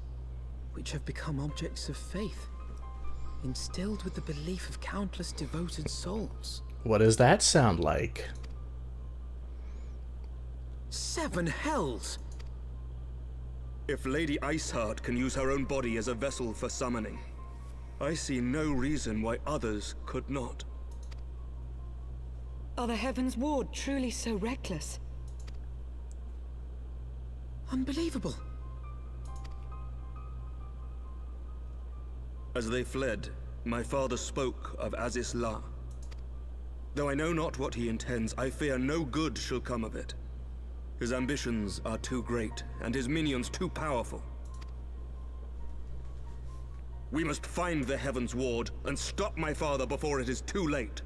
Speaker 7: which have become objects of faith. instilled with the belief of countless devoted souls.
Speaker 1: What does that sound like?
Speaker 7: 7 hells!
Speaker 2: If Lady Iceheart can use her own body as a vessel for summoning, I see no reason why others could not.
Speaker 9: Are the Heaven's Ward truly so reckless?
Speaker 7: Unbelievable.
Speaker 2: As they fled, my father spoke of Aziz La. Though I know not what he intends, I fear no good shall come of it. His ambitions are too great, and his minions too powerful. We must find the Heaven's Ward and stop my father before it is too late.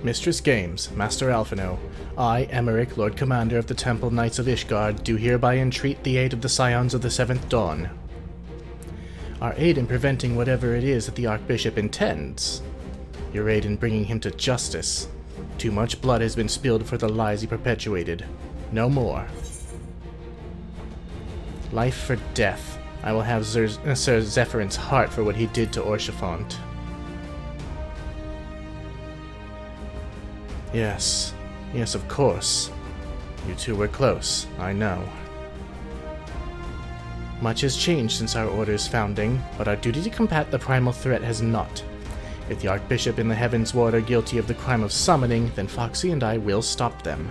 Speaker 1: Mistress Games, Master Alphino, I, Emmerich, Lord Commander of the Temple Knights of Ishgard, do hereby entreat the aid of the Scions of the Seventh Dawn. Our aid in preventing whatever it is that the Archbishop intends. Your aid in bringing him to justice. Too much blood has been spilled for the lies he perpetuated. No more. Life for death. I will have Sir Zephyrin's heart for what he did to Orchifont. Yes. Yes, of course. You two were close, I know. Much has changed since our Order's founding, but our duty to combat the primal threat has not. If the Archbishop and the Heaven's Ward are guilty of the crime of summoning, then Foxy and I will stop them.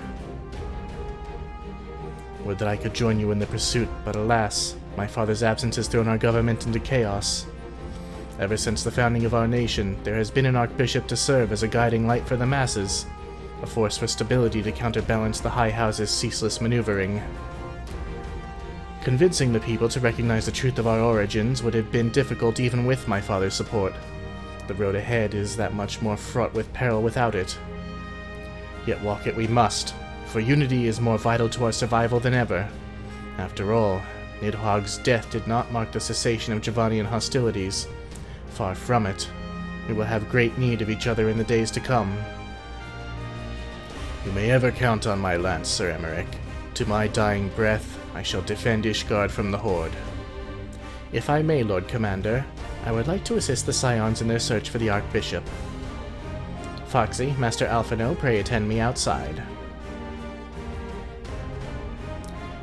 Speaker 1: Would that I could join you in the pursuit, but alas, my father's absence has thrown our government into chaos. Ever since the founding of our nation, there has been an Archbishop to serve as a guiding light for the masses, a force for stability to counterbalance the High House's ceaseless maneuvering. Convincing the people to recognize the truth of our origins would have been difficult even with my father's support. The road ahead is that much more fraught with peril without it. Yet walk it we must, for unity is more vital to our survival than ever. After all, Nidhogg's death did not mark the cessation of Javanian hostilities. Far from it. We will have great need of each other in the days to come. You may ever count on my lance, Sir Emmerich. To my dying breath, I shall defend Ishgard from the Horde. If I may, Lord Commander, I would like to assist the Scions in their search for the Archbishop. Foxy, Master Alphino, pray attend me outside.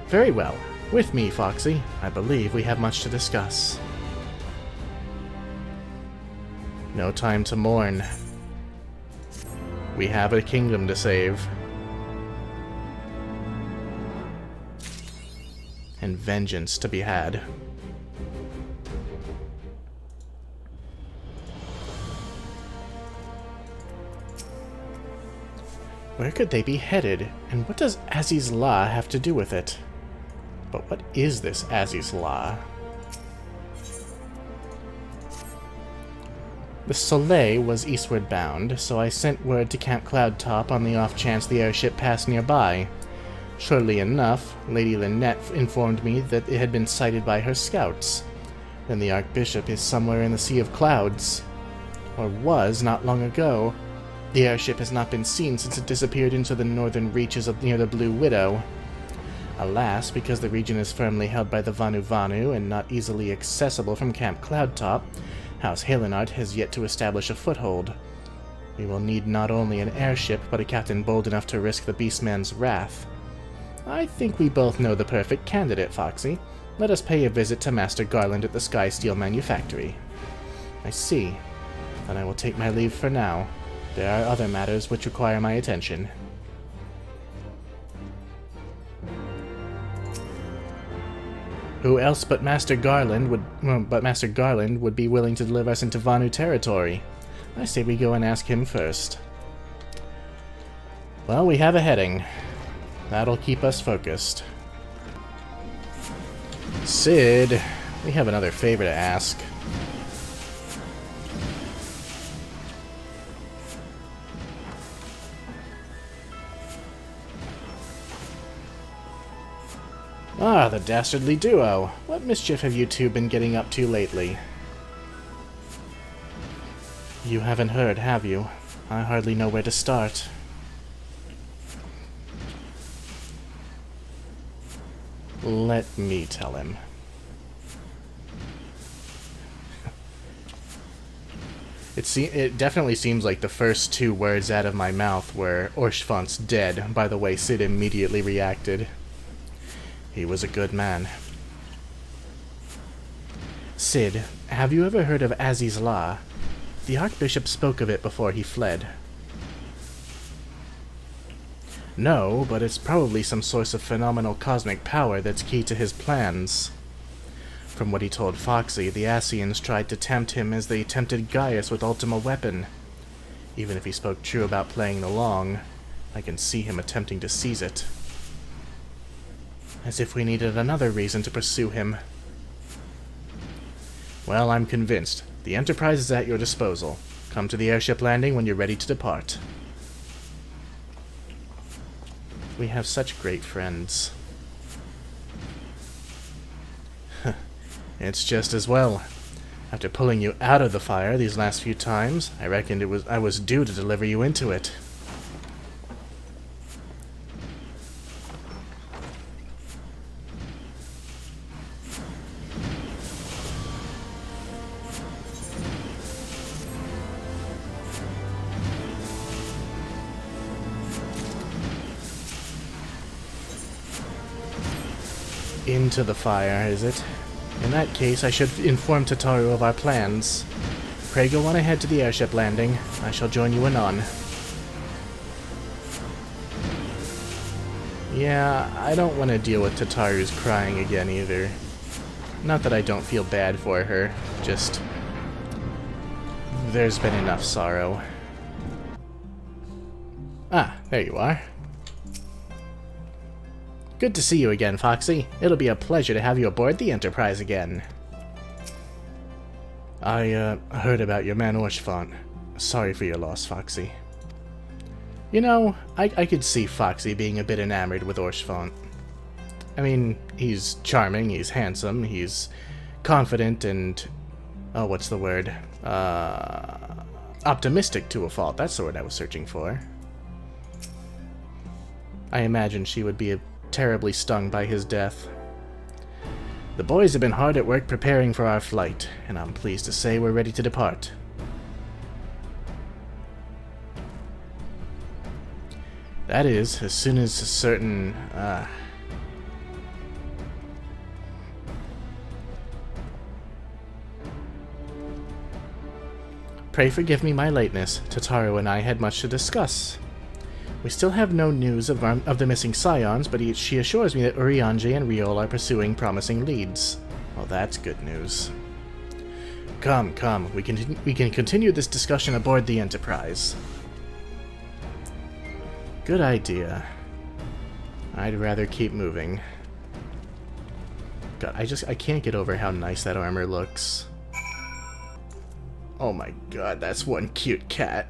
Speaker 1: Very well. With me, Foxy. I believe we have much to discuss. No time to mourn. We have a kingdom to save. And vengeance to be had. Where could they be headed, and what does Aziz La have to do with it? But what is this Aziz La? The Soleil was eastward bound, so I sent word to Camp Cloudtop on the off chance the airship passed nearby. Shortly enough, Lady Lynette informed me that it had been sighted by her scouts. Then the Archbishop is somewhere in the Sea of Clouds. Or was not long ago. The airship has not been seen since it disappeared into the northern reaches near the Blue Widow. Alas, because the region is firmly held by the Vanu Vanu and not easily accessible from Camp Cloudtop, House Halenart has yet to establish a foothold. We will need not only an airship, but a captain bold enough to risk the Beastman's wrath. I think we both know the perfect candidate, Foxy. Let us pay a visit to Master Garland at the Sky Steel Manufactory. I see. Then I will take my leave for now. There are other matters which require my attention. Who else but Master Garland would be willing to deliver us into Vanu territory? I say we go and ask him first. Well, we have a heading. That'll keep us focused. Sid, we have another favor to ask. Ah, the dastardly duo. What mischief have you two been getting up to lately? You haven't heard, have you? I hardly know where to start. Let me tell him. It definitely seems like the first two words out of my mouth were, "Orshfont's dead," by the way Sid immediately reacted. He was a good man. Sid, have you ever heard of Aziz's Law? The Archbishop spoke of it before he fled. No, but it's probably some source of phenomenal cosmic power that's key to his plans. From what he told Foxy, the Ascians tried to tempt him as they tempted Gaius with Ultima Weapon. Even if he spoke true about playing along, I can see him attempting to seize it. As if we needed another reason to pursue him. Well, I'm convinced. The Enterprise is at your disposal. Come to the airship landing when you're ready to depart. We have such great friends. It's just as well. After pulling you out of the fire these last few times, I reckoned I was due to deliver you into it. Into the fire, is it? In that case, I should inform Tataru of our plans. Pray go on ahead to the airship landing. I shall join you anon. Yeah, I don't want to deal with Tataru's crying again either. Not that I don't feel bad for her, just... there's been enough sorrow. Ah, there you are. Good to see you again, Foxy. It'll be a pleasure to have you aboard the Enterprise again. I heard about your man Orshfont. Sorry for your loss, Foxy. You know, I could see Foxy being a bit enamored with Orshfont. I mean, he's charming, he's handsome, he's confident and... oh, what's the word? Optimistic to a fault. That's the word I was searching for. I imagine she would be terribly stung by his death. The boys have been hard at work preparing for our flight, and I'm pleased to say we're ready to depart. That is, as soon as certain, Pray forgive me my lateness. Tataru and I had much to discuss. We still have no news of the missing Scions, but she assures me that Urianger and Riol are pursuing promising leads. Well, that's good news. Come, come, we can continue this discussion aboard the Enterprise. Good idea. I'd rather keep moving. God, I can't get over how nice that armor looks. Oh my god, that's one cute cat.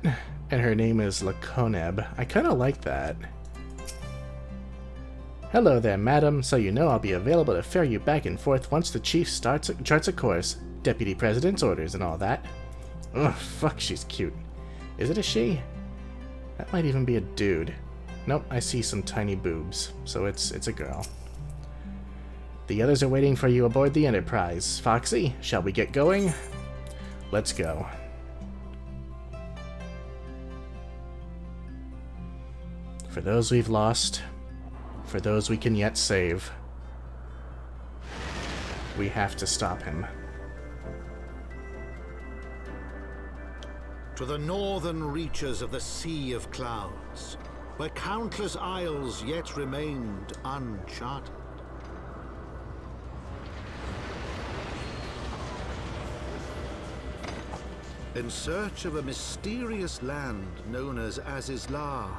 Speaker 1: And her name is Lakoneb. I kinda like that. Hello there, madam. So you know I'll be available to ferry you back and forth once the chief charts a course. Deputy President's orders and all that. Ugh, fuck, she's cute. Is it a she? That might even be a dude. Nope, I see some tiny boobs. So it's a girl. The others are waiting for you aboard the Enterprise. Foxy, shall we get going? Let's go. For those we've lost, for those we can yet save, we have to stop him.
Speaker 10: To the northern reaches of the Sea of Clouds, where countless isles yet remained uncharted. In search of a mysterious land known as Aziz's Law,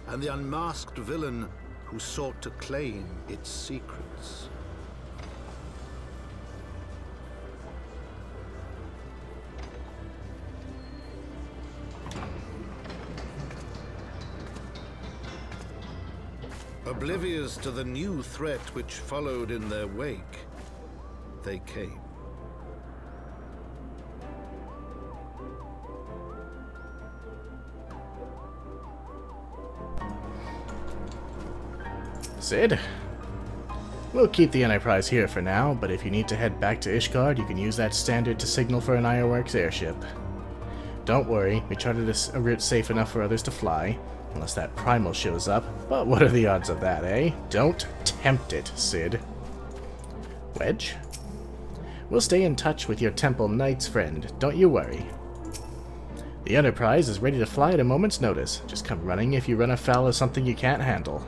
Speaker 10: and the unmasked villain who sought to claim its secrets. Oblivious to the new threat which followed in their wake, they came.
Speaker 1: Cid? We'll keep the Enterprise here for now, but if you need to head back to Ishgard, you can use that standard to signal for an Ironworks airship. Don't worry, we charted a route safe enough for others to fly, unless that Primal shows up, but what are the odds of that, eh? Don't tempt it, Cid. Wedge? We'll stay in touch with your Temple Knights, friend, don't you worry. The Enterprise is ready to fly at a moment's notice. Just come running if you run afoul of something you can't handle.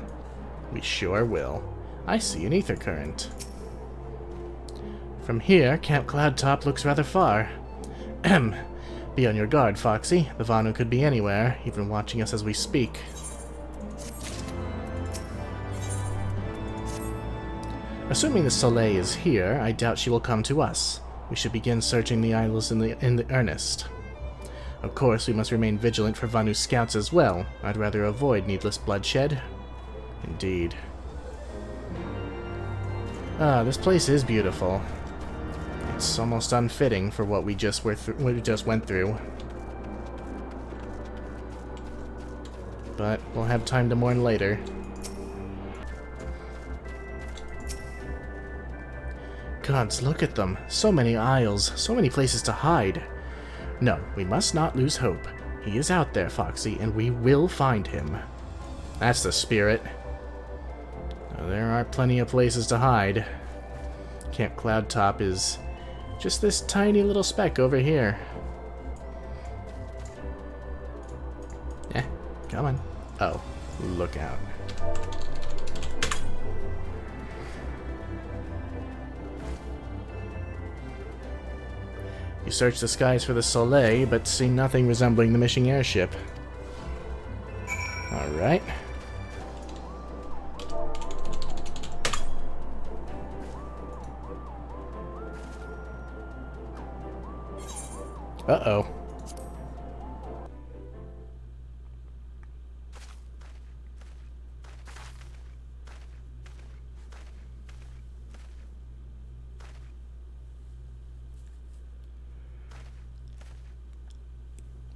Speaker 1: We sure will. I see an ether current. From here, Camp Cloudtop looks rather far. Ahem. Be on your guard, Foxy. The Vanu could be anywhere, even watching us as we speak. Assuming the Soleil is here, I doubt she will come to us. We should begin searching the isles in the earnest. Of course, we must remain vigilant for Vanu scouts as well. I'd rather avoid needless bloodshed. Indeed. Ah, this place is beautiful. It's almost unfitting for what we just went through. But we'll have time to mourn later. Gods, look at them. So many aisles, so many places to hide. No, we must not lose hope. He is out there, Foxy, and we will find him. That's the spirit. There are plenty of places to hide. Camp Cloudtop is just this tiny little speck over here. Come on. Oh, look out. You search the skies for the Soleil, but see nothing resembling the missing airship. Alright. Uh-oh.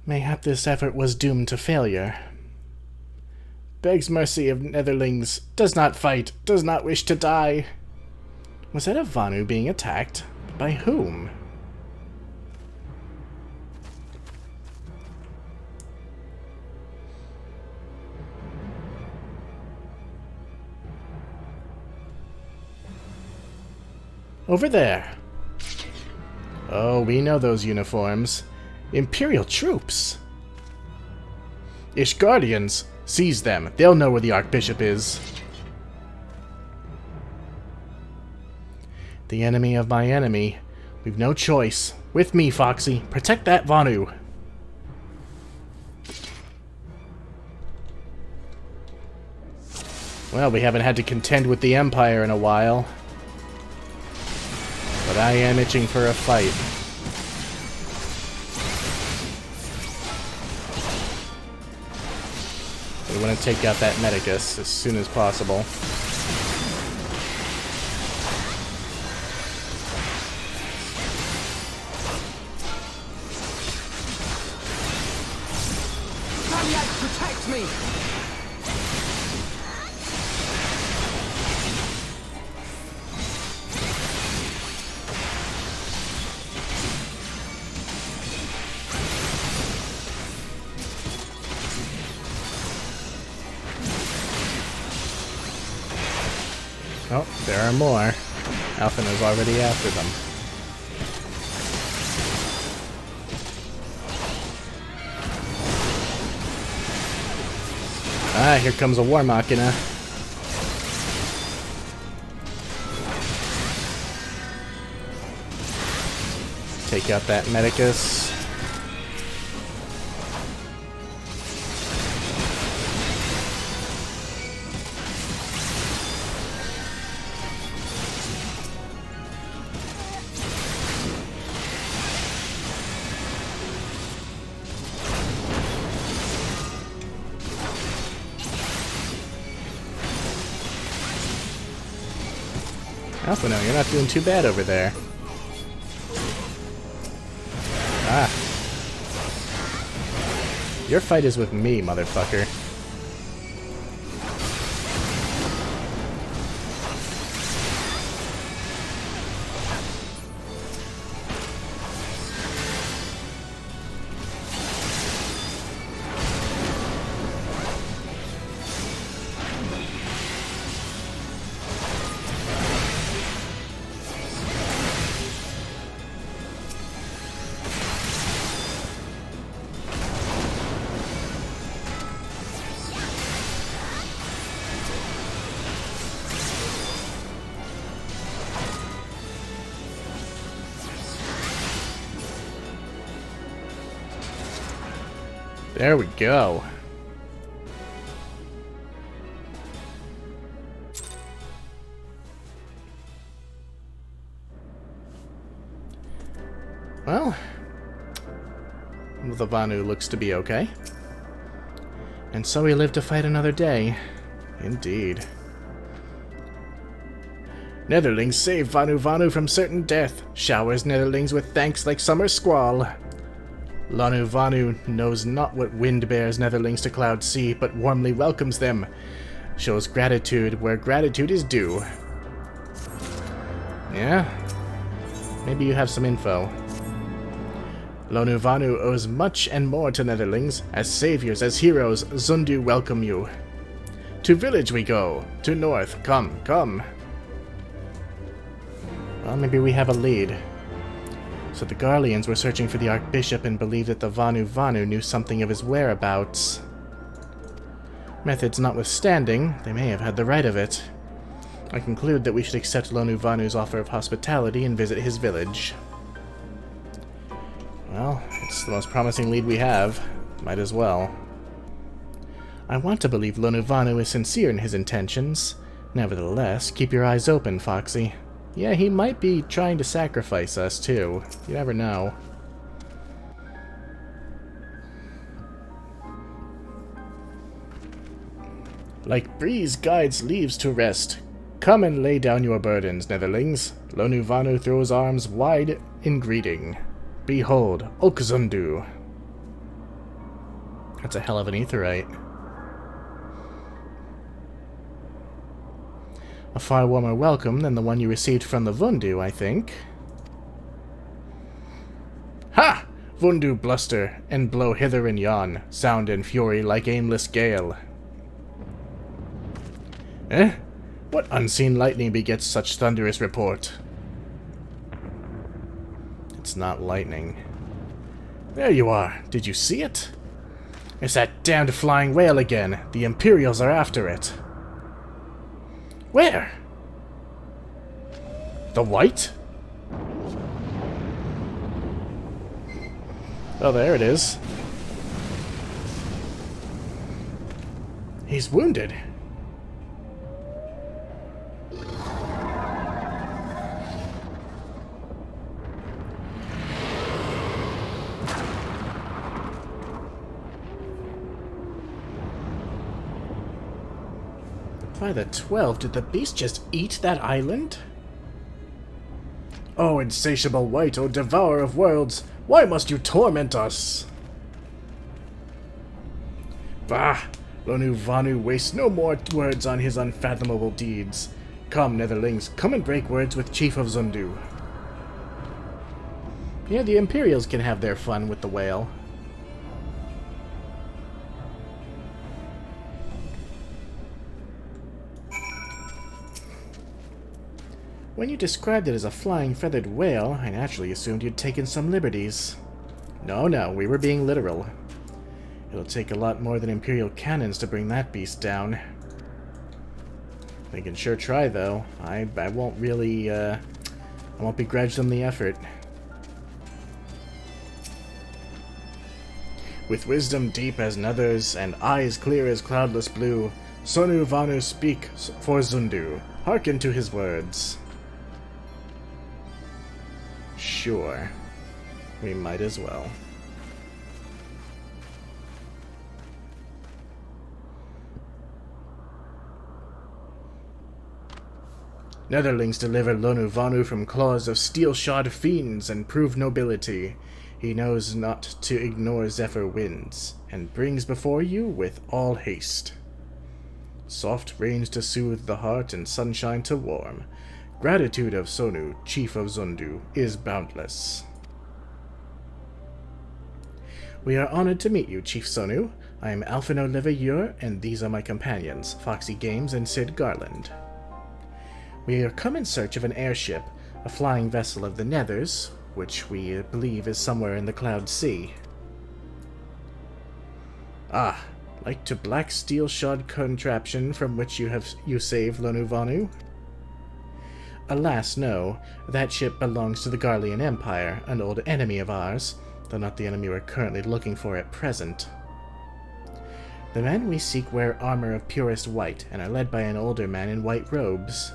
Speaker 1: Mayhap this effort was doomed to failure. Begs mercy of netherlings, does not fight, does not wish to die. Was that a Vanu being attacked? By whom? Over there. Oh, we know those uniforms. Imperial troops. Ishgardians. Seize them. They'll know where the Archbishop is. The enemy of my enemy. We've no choice. With me, Foxy. Protect that Vanu. Well, we haven't had to contend with the Empire in a while. But I am itching for a fight. We want to take out that Medicus as soon as possible.
Speaker 7: Protect me!
Speaker 1: Oh, there are more. Alphen is already after them. Ah, here comes a War Machina. Take out that Medicus. Alphino, you're not doing too bad over there. Ah. Your fight is with me, motherfucker. There we go. Well, the Vanu looks to be okay. And so we live to fight another day. Indeed. Netherlings save Vanu from certain death. Showers Netherlings with thanks like summer squall. Lanu Vanu knows not what wind bears Netherlings to cloud sea, but warmly welcomes them. Shows gratitude where gratitude is due. Yeah? Maybe you have some info. Lanu Vanu owes much and more to Netherlings. As saviors, as heroes, Zundu welcome you. To village we go. To north. Come, come. Well, maybe we have a lead. So the Garleans were searching for the Archbishop and believed that the Vanu knew something of his whereabouts. Methods notwithstanding, they may have had the right of it. I conclude that we should accept Lanu Vanu's offer of hospitality and visit his village. Well, it's the most promising lead we have. Might as well. I want to believe Lanu Vanu is sincere in his intentions. Nevertheless, keep your eyes open, Foxy. Yeah, he might be trying to sacrifice us, too. You never know. Like breeze guides leaves to rest. Come and lay down your burdens, Netherlings. Lanu Vanu throws arms wide in greeting. Behold, Okzundu. That's a hell of an aetherite. A far warmer welcome than the one you received from the Vundu, I think. Ha! Vundu bluster, and blow hither and yon, sound and fury like aimless gale. Eh? What unseen lightning begets such thunderous report? It's not lightning. There you are. Did you see it? It's that damned flying whale again. The Imperials are after it. Where? The white? Oh, there it is. He's wounded. By the 12, did the beast just eat that island? Oh, insatiable wight, oh devourer of worlds, why must you torment us? Bah! Lanu Vanu wastes no more words on his unfathomable deeds. Come, Netherlings, come and break words with Chief of Zundu. Yeah, the Imperials can have their fun with the whale. When you described it as a flying feathered whale, I naturally assumed you'd taken some liberties. No, we were being literal. It'll take a lot more than Imperial cannons to bring that beast down. They can sure try, though. I won't really, I won't begrudge them the effort. With wisdom deep as Nether's and eyes clear as cloudless blue, Sonu Vanu speak for Zundu. Hearken to his words. Sure. We might as well. Netherlings deliver Lonu Vanu from claws of steel-shod fiends and prove nobility. He knows not to ignore Zephyr winds, and brings before you with all haste. Soft rains to soothe the heart and sunshine to warm. Gratitude of Sonu, chief of Zundu, is boundless. We are honored to meet you, Chief Sonu. I am Alphino Leveilleur, and these are my companions, Foxy Games and Sid Garland. We are come in search of an airship, a flying vessel of the Nethers, which we believe is somewhere in the Cloud Sea. Ah, like to black steel-shod contraption from which you saved Lonu Vanu? Alas, no. That ship belongs to the Garlean Empire, an old enemy of ours, though not the enemy we're currently looking for at present. The men we seek wear armor of purest white, and are led by an older man in white robes.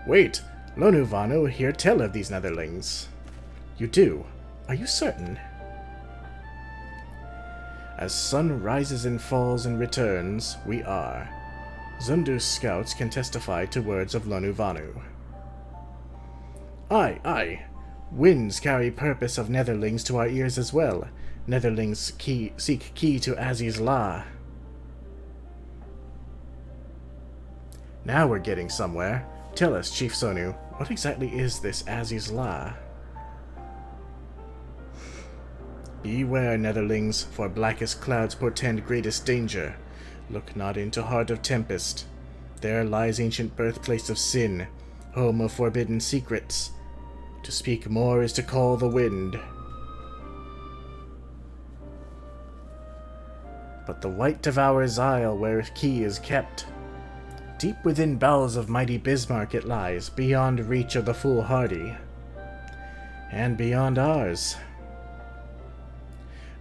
Speaker 1: Wait! Lonu Vanu hear tell of these Netherlings. You do? Are you certain? As sun rises and falls and returns, we are. Zundu's scouts can testify to words of Lonu Vanu. Aye, aye. Winds carry purpose of Netherlings to our ears as well. Netherlings seek key to Aziz's law. Now we're getting somewhere. Tell us, Chief Sonu, what exactly is this Aziz's law? Beware, Netherlings, for blackest clouds portend greatest danger. Look not into heart of tempest. There lies ancient birthplace of sin, home of forbidden secrets. To speak more is to call the wind. But the white devours isle where key is kept. Deep within bowels of mighty Bismarck it lies, beyond reach of the foolhardy. And beyond ours.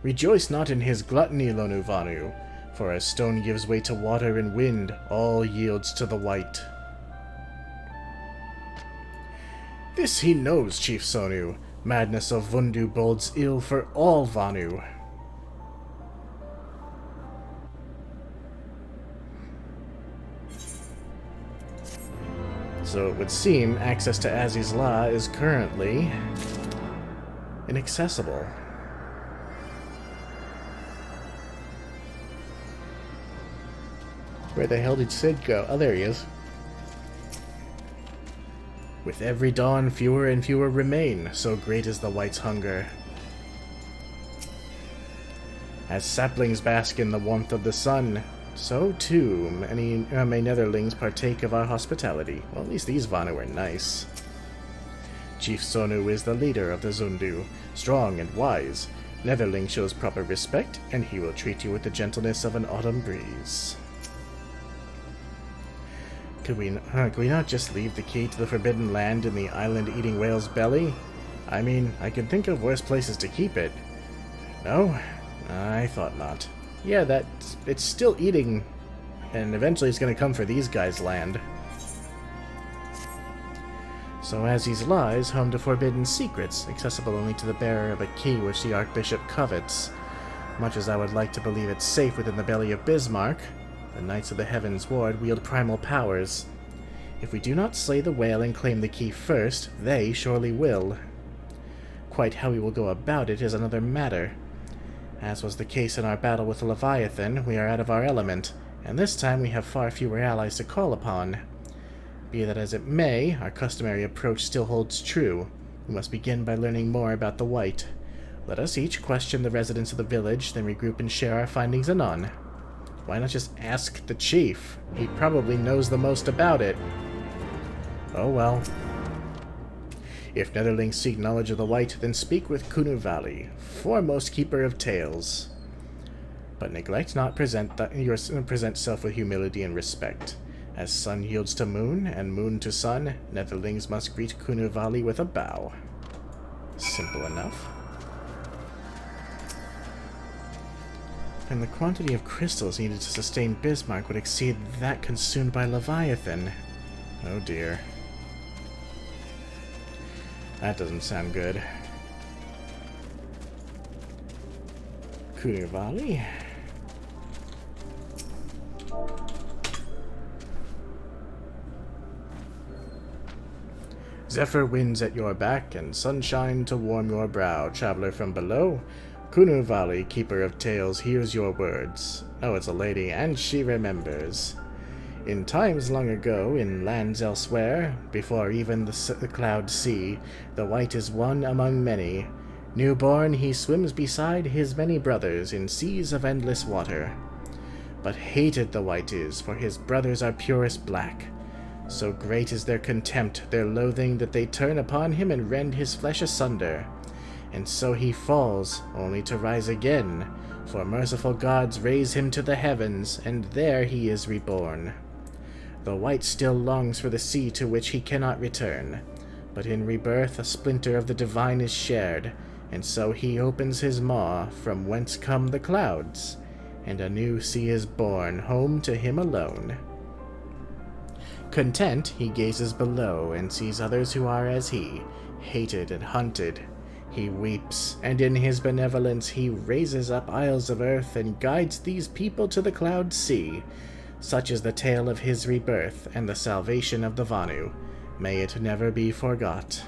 Speaker 1: Rejoice not in his gluttony, Lonu Vanu, for as stone gives way to water and wind, all yields to the white. This he knows, Chief Sonu. Madness of Vundu bodes ill for all Vanu. So it would seem access to Aziz's law is currently inaccessible. Where the hell did Sid go? Oh, there he is. With every dawn, fewer and fewer remain, so great is the white's hunger. As saplings bask in the warmth of the sun, so too many Netherlings partake of our hospitality. Well, at least these Vanu are nice. Chief Sonu is the leader of the Zundu, strong and wise. Netherling shows proper respect, and he will treat you with the gentleness of an autumn breeze. Could we not just leave the key to the Forbidden Land in the island-eating whale's belly? I mean, I can think of worse places to keep it. No? I thought not. Yeah, it's still eating, and eventually it's going to come for these guys' land. So Aziz's law is home to forbidden secrets, accessible only to the bearer of a key which the Archbishop covets. Much as I would like to believe it's safe within the belly of Bismarck, the Knights of the Heavens Ward wield primal powers. If we do not slay the whale and claim the key first, they surely will. Quite how we will go about it is another matter. As was the case in our battle with the Leviathan, we are out of our element, and this time we have far fewer allies to call upon. Be that as it may, our customary approach still holds true. We must begin by learning more about the White. Let us each question the residents of the village, then regroup and share our findings anon. Why not just ask the chief? He probably knows the most about it. Oh well. If Netherlings seek knowledge of the White, then speak with Kunu Valley, foremost keeper of tales. But neglect not present self with humility and respect. As sun yields to moon, and moon to sun, Netherlings must greet Kunu Valley with a bow. Simple enough. And the quantity of crystals needed to sustain Bismarck would exceed that consumed by Leviathan. Oh dear. That doesn't sound good. Kunu Valley. Zephyr winds at your back, and sunshine to warm your brow. Traveler from below, Kunu Valley, keeper of tales, hears your words. Oh, it's a lady, and she remembers. In times long ago, in lands elsewhere, before even the cloud sea, the white is one among many. Newborn, he swims beside his many brothers in seas of endless water. But hated the white is, for his brothers are purest black. So great is their contempt, their loathing, that they turn upon him and rend his flesh asunder. And so he falls, only to rise again, for merciful gods raise him to the heavens, and there he is reborn. The white still longs for the sea to which he cannot return, but in rebirth a splinter of the divine is shared, and so he opens his maw, from whence come the clouds, and a new sea is born, home to him alone. Content, he gazes below, and sees others who are as he, hated and hunted. He weeps, and in his benevolence he raises up isles of earth, and guides these people to the cloud sea. Such is the tale of his rebirth, and the salvation of the Vanu. May it never be forgot.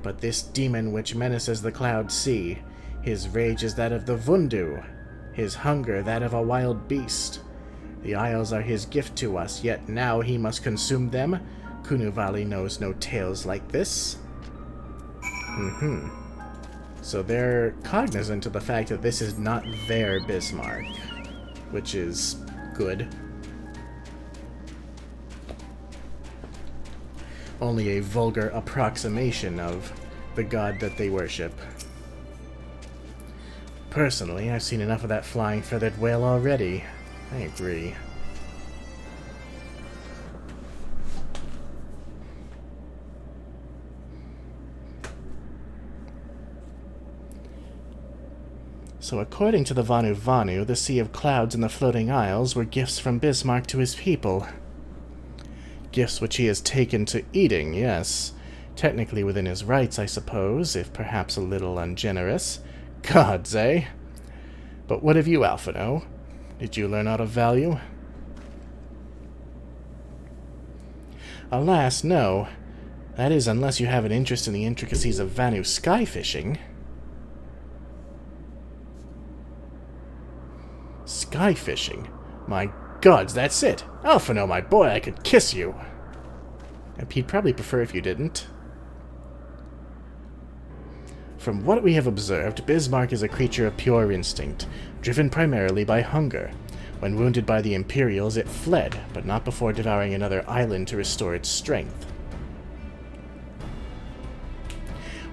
Speaker 1: But this demon which menaces the cloud sea, his rage is that of the Vundu, his hunger that of a wild beast. The isles are his gift to us, yet now he must consume them. Kunu Valley knows no tales like this. So they're cognizant of the fact that this is not their Bismarck, which is good. Only a vulgar approximation of the god that they worship. Personally, I've seen enough of that flying feathered whale already. I agree. So according to the Vanu, the Sea of Clouds and the Floating Isles were gifts from Bismarck to his people. Gifts which he has taken to eating, yes. Technically within his rights, I suppose, if perhaps a little ungenerous. Gods, eh? But what of you, Alphino? Did you learn aught of value? Alas, no. That is, unless you have an interest in the intricacies of Vanu sky fishing. Sky fishing? My gods, that's it! Alphino, my boy, I could kiss you! He'd probably prefer if you didn't. From what we have observed, Bismarck is a creature of pure instinct, driven primarily by hunger. When wounded by the Imperials, it fled, but not before devouring another island to restore its strength.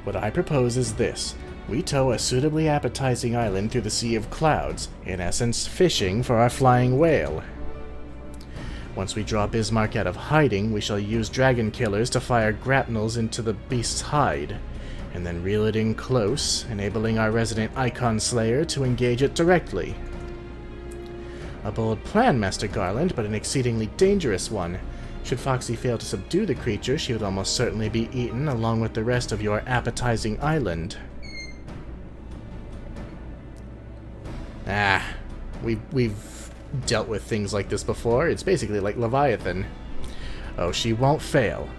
Speaker 1: What I propose is this. We tow a suitably appetizing island through the Sea of Clouds, in essence fishing for our flying whale. Once we draw Bismarck out of hiding, we shall use dragon killers to fire grapnels into the beast's hide, and then reel it in close, enabling our resident Icon Slayer to engage it directly. A bold plan, Master Garland, but an exceedingly dangerous one. Should Foxy fail to subdue the creature, she would almost certainly be eaten along with the rest of your appetizing island. We've dealt with things like this before. It's basically like Leviathan. Oh, she won't fail.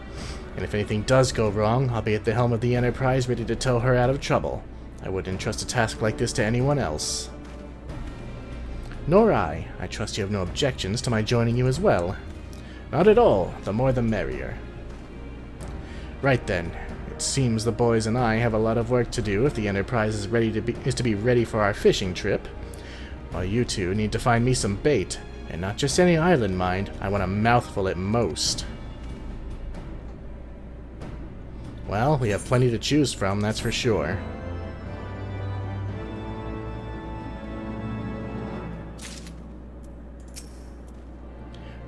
Speaker 1: And if anything does go wrong, I'll be at the helm of the Enterprise ready to tow her out of trouble. I wouldn't entrust a task like this to anyone else. Nor I. I trust you have no objections to my joining you as well. Not at all. The more the merrier. Right then. It seems the boys and I have a lot of work to do if the Enterprise is to be ready for our fishing trip. While you two need to find me some bait. And not just any island, mind. I want a mouthful at most. Well, we have plenty to choose from, that's for sure.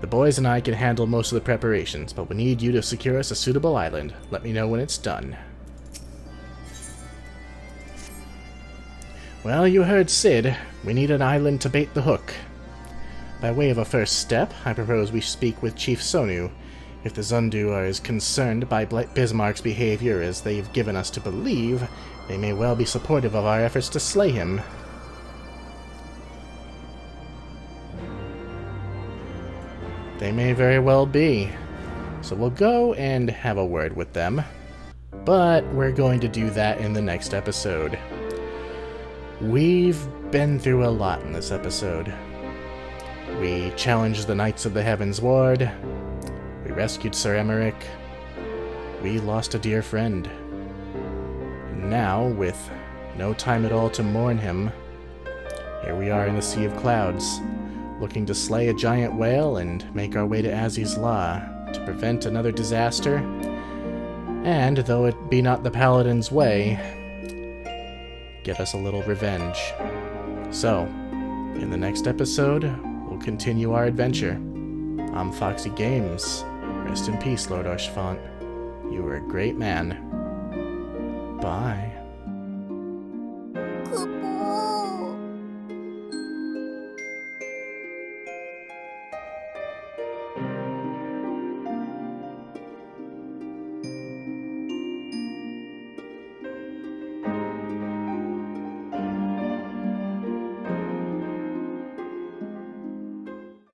Speaker 1: The boys and I can handle most of the preparations, but we need you to secure us a suitable island. Let me know when it's done. Well, you heard Sid. We need an island to bait the hook. By way of a first step, I propose we speak with Chief Sonu. If the Zundu are as concerned by Bismarck's behavior as they've given us to believe, they may well be supportive of our efforts to slay him. They may very well be. So we'll go and have a word with them. But we're going to do that in the next episode. We've been through a lot in this episode. We challenged the Knights of the Heavens Ward. We rescued Sir Emmerich. We lost a dear friend. And now, with no time at all to mourn him, here we are in the Sea of Clouds, looking to slay a giant whale and make our way to Aziz's Law to prevent another disaster. And, though it be not the Paladin's way, get us a little revenge. So, in the next episode, we'll continue our adventure. I'm Foxy Games. Rest in peace, Lord Archfont. You were a great man. Bye.